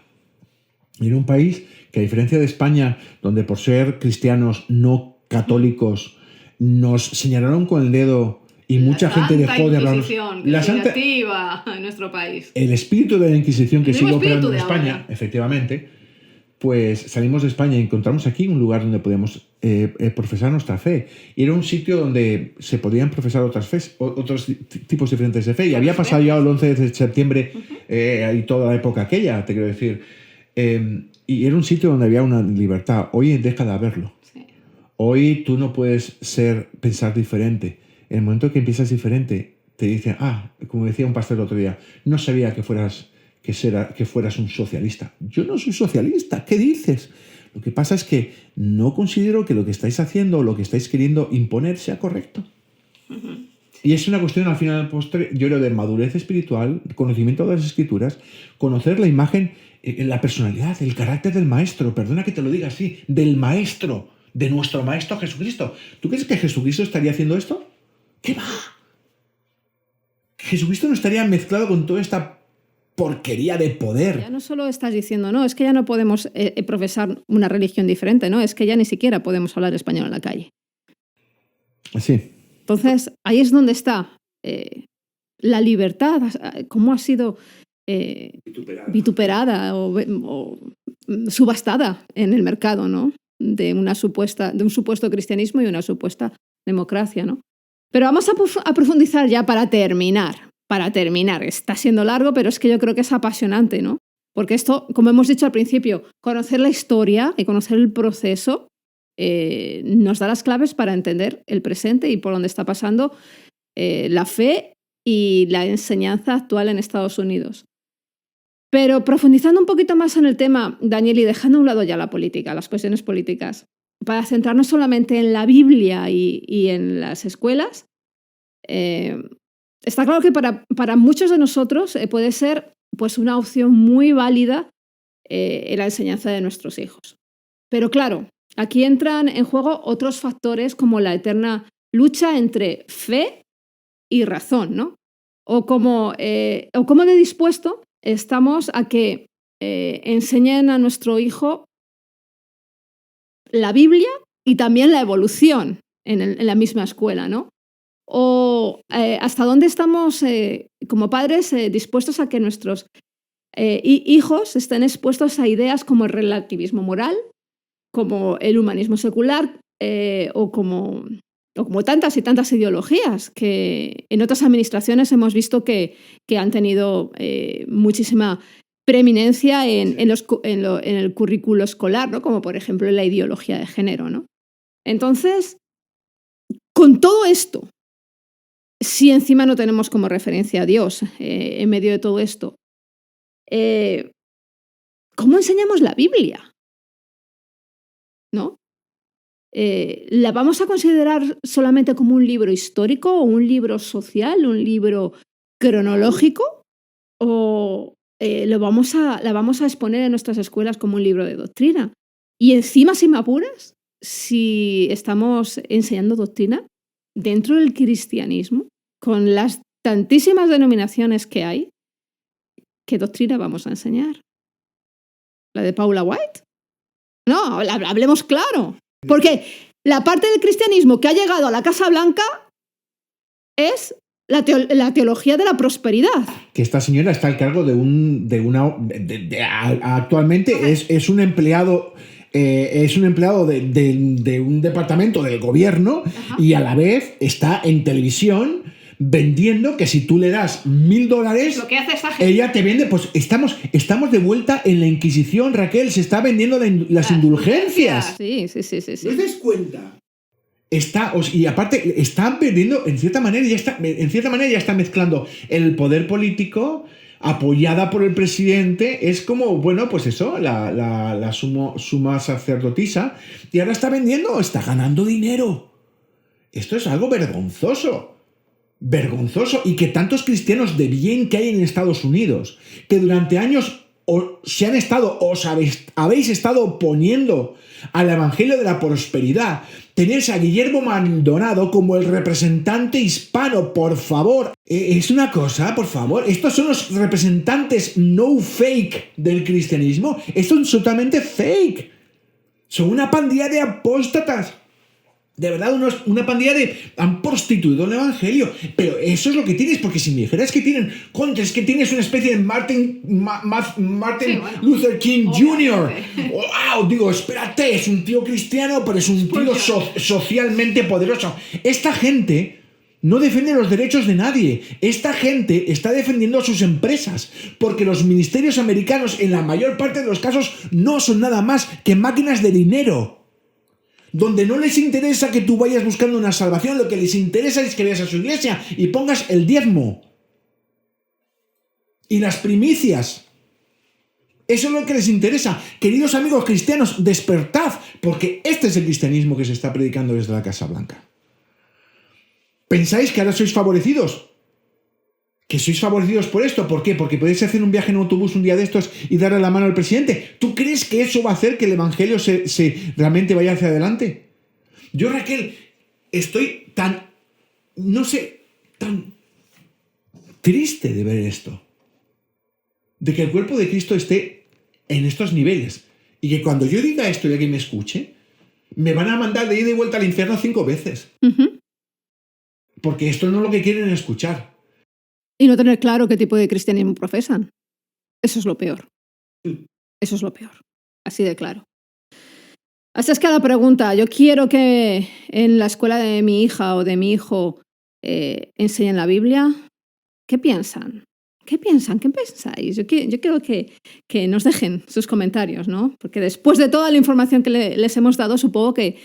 Y era un país que, a diferencia de España, donde por ser cristianos no católicos nos señalaron con el dedo y mucha gente dejó de hablar. La Santa Inquisición en nuestro país. El espíritu de la Inquisición que sigue operando en España, ahora. Efectivamente, pues salimos de España y encontramos aquí un lugar donde podíamos profesar nuestra fe. Y era un sitio donde se podían profesar otros tipos diferentes de fe. Y había pasado ya el 11 de septiembre y toda la época aquella, te quiero decir. Y era un sitio donde había una libertad. Hoy deja de haberlo. Sí. Hoy tú no puedes pensar diferente. En el momento que empiezas diferente, te dicen, como decía un pastor el otro día, no sabía que fueras un socialista. Yo no soy socialista, ¿qué dices? Lo que pasa es que no considero que lo que estáis haciendo o lo que estáis queriendo imponer sea correcto. Uh-huh. Y es una cuestión, al final, yo creo, de madurez espiritual, conocimiento de las Escrituras, conocer la imagen, la personalidad, el carácter del Maestro, perdona que te lo diga así, del Maestro, de nuestro Maestro Jesucristo. ¿Tú crees que Jesucristo estaría haciendo esto? ¿Qué va? Jesucristo no estaría mezclado con toda esta porquería de poder. Ya no solo estás diciendo, no, es que ya no podemos profesar una religión diferente, no, es que ya ni siquiera podemos hablar español en la calle. Sí. Entonces, ahí es donde está la libertad, cómo ha sido vituperada o subastada en el mercado, ¿no? De un supuesto cristianismo y una supuesta democracia, ¿no? Pero vamos a profundizar ya para terminar. Está siendo largo, pero es que yo creo que es apasionante, ¿no? Porque esto, como hemos dicho al principio, conocer la historia y conocer el proceso nos da las claves para entender el presente y por dónde está pasando la fe y la enseñanza actual en Estados Unidos. Pero profundizando un poquito más en el tema, Daniel, y dejando a un lado ya la política, las cuestiones políticas, para centrarnos solamente en la Biblia y en las escuelas, está claro que para muchos de nosotros puede ser pues, una opción muy válida en la enseñanza de nuestros hijos. Pero claro, aquí entran en juego otros factores como la eterna lucha entre fe y razón, ¿no? O cómo de dispuesto estamos a que enseñen a nuestro hijo la Biblia y también la evolución en la misma escuela, ¿no? O hasta dónde estamos como padres dispuestos a que nuestros hijos estén expuestos a ideas como el relativismo moral, como el humanismo secular o como tantas y tantas ideologías que en otras administraciones hemos visto que han tenido muchísima preeminencia en el currículo escolar, ¿no? Como por ejemplo la ideología de género, ¿no? Entonces, con todo esto, si encima no tenemos como referencia a Dios en medio de todo esto, ¿cómo enseñamos la Biblia? ¿No? ¿La vamos a considerar solamente como un libro histórico o un libro social, un libro cronológico? ¿O la vamos a exponer en nuestras escuelas como un libro de doctrina? Y encima, si me apuras, si estamos enseñando doctrina dentro del cristianismo, con las tantísimas denominaciones que hay, ¿qué doctrina vamos a enseñar? ¿La de Paula White? No, hablemos claro. Porque la parte del cristianismo que ha llegado a la Casa Blanca es la teología de la prosperidad. Que esta señora está al cargo actualmente es un empleado. Es un empleado de un departamento del gobierno. Ajá. Y a la vez está en televisión vendiendo que si tú le das $1,000, lo que hace esa gente, ella te vende. Pues estamos de vuelta en la Inquisición, Raquel. Se está vendiendo las indulgencias. Sí. ¿No te das cuenta? Y aparte, están perdiendo, en cierta manera ya está mezclando el poder político apoyada por el presidente. Es como, bueno, pues eso, la suma sacerdotisa, y ahora está ganando dinero. Esto es algo vergonzoso, y que tantos cristianos de bien que hay en Estados Unidos, que durante años os habéis estado oponiendo al evangelio de la prosperidad, tenéis a Guillermo Maldonado como el representante hispano, por favor. Es una cosa, por favor. Estos son los representantes no fake del cristianismo. Estos son totalmente fake. Son una pandilla de apóstatas. De verdad, una pandilla han prostituido el evangelio. Pero eso es lo que tienes, porque si me dijeras que tienen contra, es que tienes una especie de Martin Luther King Jr. ¡Wow! Digo, espérate, es un tío cristiano, pero es un tío socialmente poderoso. Esta gente no defiende los derechos de nadie. Esta gente está defendiendo a sus empresas, porque los ministerios americanos, en la mayor parte de los casos, no son nada más que máquinas de dinero, donde no les interesa que tú vayas buscando una salvación. Lo que les interesa es que vayas a su iglesia y pongas el diezmo y las primicias. Eso es lo que les interesa. Queridos amigos cristianos, despertad, porque este es el cristianismo que se está predicando desde la Casa Blanca. ¿Pensáis que ahora sois favorecidos? ¿Que sois favorecidos por esto? ¿Por qué? Porque podéis hacer un viaje en autobús un día de estos y darle la mano al presidente. ¿Tú crees que eso va a hacer que el evangelio se realmente vaya hacia adelante? Yo, Raquel, estoy tan triste de ver esto. De que el cuerpo de Cristo esté en estos niveles. Y que cuando yo diga esto y alguien me escuche, me van a mandar de ida y vuelta al infierno 5 veces. Uh-huh. Porque esto no es lo que quieren escuchar. Y no tener claro qué tipo de cristianismo profesan. Eso es lo peor. Eso es lo peor. Así de claro. Así es que la pregunta, yo quiero que en la escuela de mi hija o de mi hijo enseñen la Biblia. ¿Qué piensan? ¿Qué piensan? ¿Qué pensáis? Yo quiero que nos dejen sus comentarios, ¿no? Porque después de toda la información que les hemos dado, supongo que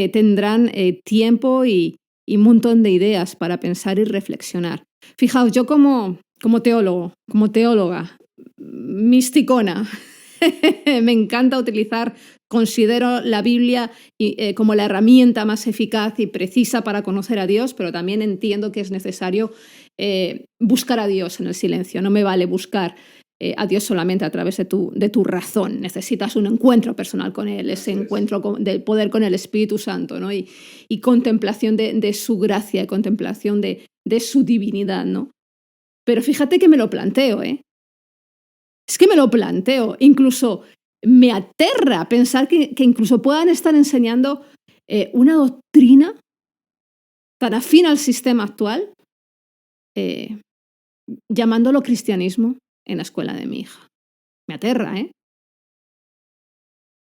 tendrán tiempo y un montón de ideas para pensar y reflexionar. Fijaos, yo como teóloga, misticona, me encanta considero la Biblia como la herramienta más eficaz y precisa para conocer a Dios, pero también entiendo que es necesario buscar a Dios en el silencio. No me vale buscar a Dios solamente a través de tu razón. Necesitas un encuentro personal con Él, ese encuentro de poder con el Espíritu Santo, ¿no? Y contemplación de su gracia, contemplación de su divinidad, ¿no? Pero fíjate que me lo planteo, ¿eh? Es que me lo planteo. Incluso me aterra pensar que incluso puedan estar enseñando una doctrina tan afín al sistema actual, llamándolo cristianismo en la escuela de mi hija. Me aterra, ¿eh?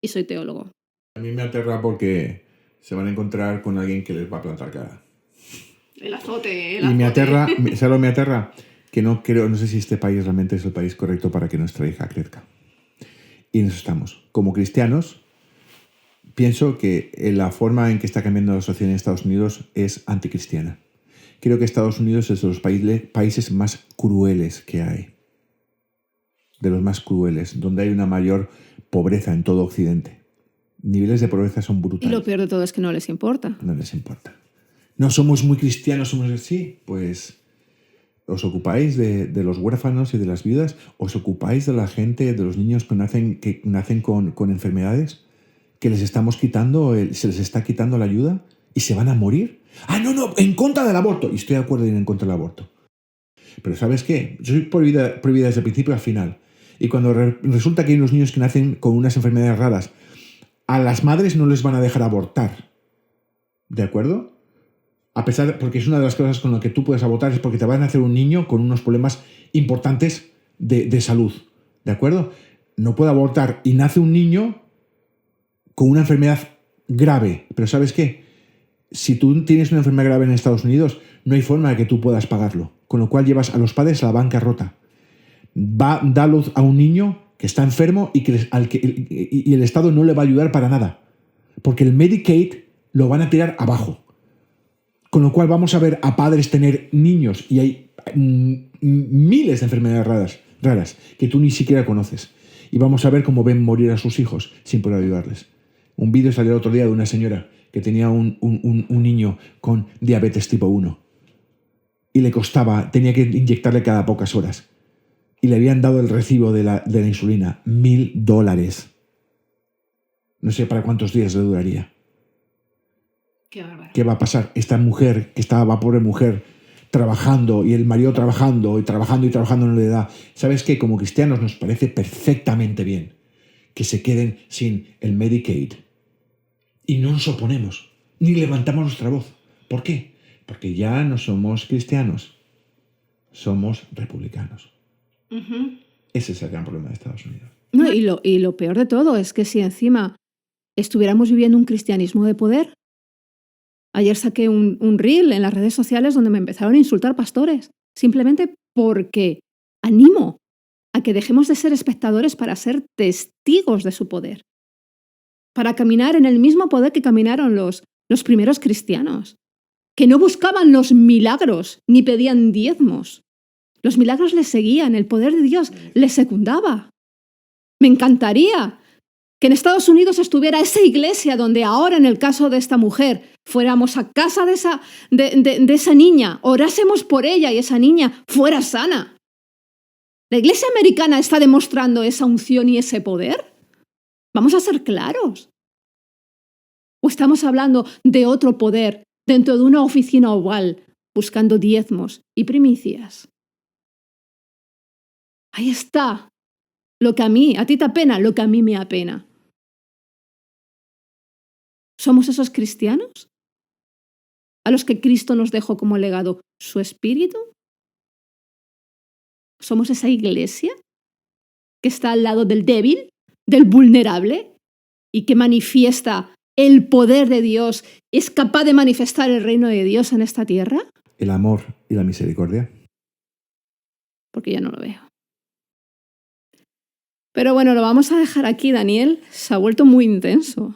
Y soy teólogo. A mí me aterra porque se van a encontrar con alguien que les va a plantar cara. El azote. Y me aterra, ¿sabes lo que me aterra? Que no sé si este país realmente es el país correcto para que nuestra hija crezca. Y en eso estamos. Como cristianos, pienso que la forma en que está cambiando la sociedad en Estados Unidos es anticristiana. Creo que Estados Unidos es de los países más crueles que hay. De los más crueles, donde hay una mayor pobreza en todo Occidente. Niveles de pobreza son brutales. Y lo peor de todo es que no les importa. No les importa. No somos muy cristianos, somos así. Pues os ocupáis de los huérfanos y de las viudas, os ocupáis de la gente, de los niños que nacen con enfermedades, que les estamos quitando, se les está quitando la ayuda y se van a morir. Ah, no, en contra del aborto. Y estoy de acuerdo en ir en contra del aborto. Pero ¿sabes qué? Yo soy prohibida desde el principio al final. Y cuando resulta que hay unos niños que nacen con unas enfermedades raras, a las madres no les van a dejar abortar. ¿De acuerdo? Porque es una de las cosas con las que tú puedes abortar, es porque te van a hacer un niño con unos problemas importantes de salud. ¿De acuerdo? No puede abortar y nace un niño con una enfermedad grave. Pero ¿sabes qué? Si tú tienes una enfermedad grave en Estados Unidos, no hay forma de que tú puedas pagarlo. Con lo cual llevas a los padres a la bancarrota. Da luz a un niño que está enfermo y el Estado no le va a ayudar para nada. Porque el Medicaid lo van a tirar abajo. Con lo cual vamos a ver a padres tener niños y hay miles de enfermedades raras que tú ni siquiera conoces. Y vamos a ver cómo ven morir a sus hijos sin poder ayudarles. Un vídeo salió el otro día de una señora que tenía un niño con diabetes tipo 1 y tenía que inyectarle cada pocas horas. Y le habían dado el recibo de la insulina, $1,000. No sé para cuántos días le duraría. Qué bárbaro. ¿Qué va a pasar? Esta mujer, pobre mujer, trabajando, y el marido trabajando, y trabajando no le da. ¿Sabes qué? Como cristianos nos parece perfectamente bien que se queden sin el Medicaid. Y no nos oponemos, ni levantamos nuestra voz. ¿Por qué? Porque ya no somos cristianos, somos republicanos. Uh-huh. Ese es el gran problema de Estados Unidos. No, y lo peor de todo es que si encima estuviéramos viviendo un cristianismo de poder. Ayer saqué un reel en las redes sociales donde me empezaron a insultar pastores, simplemente porque animo a que dejemos de ser espectadores para ser testigos de su poder, para caminar en el mismo poder que caminaron los primeros cristianos, que no buscaban los milagros ni pedían diezmos. Los milagros les seguían, el poder de Dios les secundaba. Me encantaría que en Estados Unidos estuviera esa iglesia donde ahora, en el caso de esta mujer, fuéramos a casa de esa niña, orásemos por ella y esa niña fuera sana. ¿La iglesia americana está demostrando esa unción y ese poder? Vamos a ser claros. ¿O estamos hablando de otro poder dentro de una oficina oval buscando diezmos y primicias? Ahí está. Lo que a ti te apena, lo que a mí me apena. ¿Somos esos cristianos a los que Cristo nos dejó como legado su espíritu? ¿Somos esa iglesia que está al lado del débil, del vulnerable y que manifiesta el poder de Dios, es capaz de manifestar el reino de Dios en esta tierra? El amor y la misericordia. Porque yo no lo veo. Pero bueno, lo vamos a dejar aquí, Daniel. Se ha vuelto muy intenso.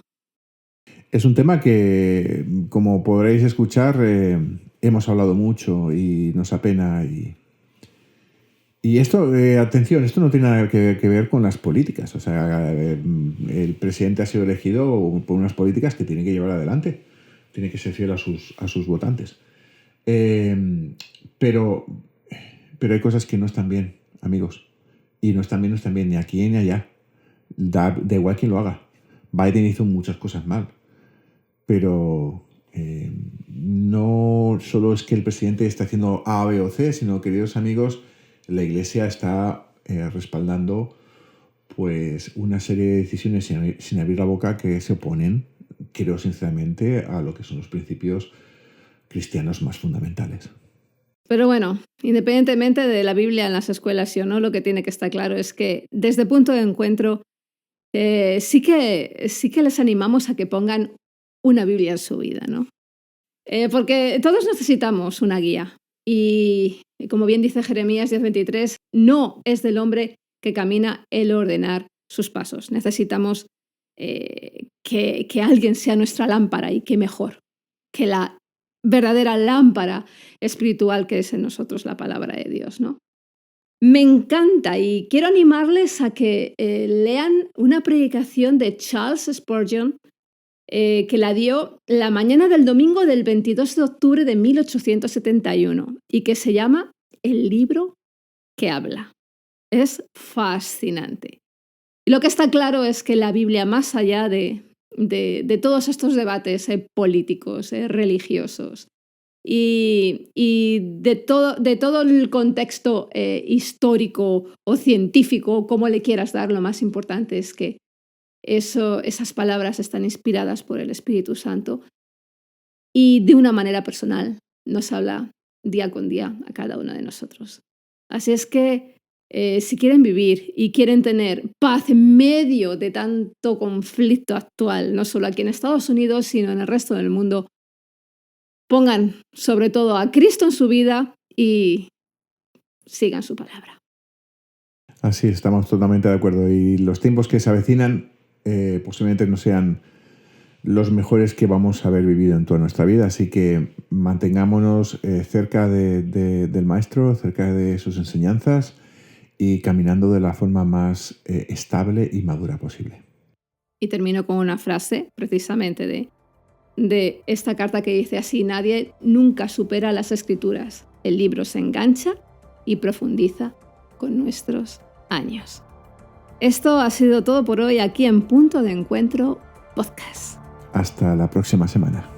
Es un tema que, como podréis escuchar, hemos hablado mucho y nos apena. Y esto, atención, esto no tiene nada que ver con las políticas. O sea, el presidente ha sido elegido por unas políticas que tiene que llevar adelante. Tiene que ser fiel a sus votantes. Pero hay cosas que no están bien, amigos. Y no están bien ni aquí ni allá. Da igual quien lo haga. Biden hizo muchas cosas mal. Pero no solo es que el presidente está haciendo A, B o C, sino, queridos amigos, la Iglesia está respaldando pues una serie de decisiones sin abrir la boca que se oponen creo sinceramente, a lo que son los principios cristianos más fundamentales. Pero bueno, independientemente de la Biblia en las escuelas sí o no, lo que tiene que estar claro es que desde Punto de Encuentro sí que les animamos a que pongan una Biblia en su vida, ¿no? Porque todos necesitamos una guía. Y como bien dice Jeremías 10:23, no es del hombre que camina el ordenar sus pasos. Necesitamos que alguien sea nuestra lámpara, y qué mejor que la verdadera lámpara espiritual que es en nosotros la palabra de Dios, ¿no? Me encanta y quiero animarles a que lean una predicación de Charles Spurgeon que la dio la mañana del domingo del 22 de octubre de 1871 y que se llama El libro que habla. Es fascinante. Y lo que está claro es que la Biblia, más allá de todos estos debates políticos, religiosos y de todo el contexto histórico o científico, como le quieras dar, lo más importante es que esas palabras están inspiradas por el Espíritu Santo y de una manera personal nos habla día con día a cada uno de nosotros. Así es que si quieren vivir y quieren tener paz en medio de tanto conflicto actual, no solo aquí en Estados Unidos, sino en el resto del mundo, pongan sobre todo a Cristo en su vida y sigan su palabra. Así, estamos totalmente de acuerdo. Y los tiempos que se avecinan posiblemente no sean los mejores que vamos a haber vivido en toda nuestra vida. Así que mantengámonos cerca del Maestro, cerca de sus enseñanzas y caminando de la forma más estable y madura posible. Y termino con una frase precisamente de esta carta que dice así: nadie nunca supera las Escrituras. El libro se engancha y profundiza con nuestros años. Esto ha sido todo por hoy aquí en Punto de Encuentro Podcast. Hasta la próxima semana.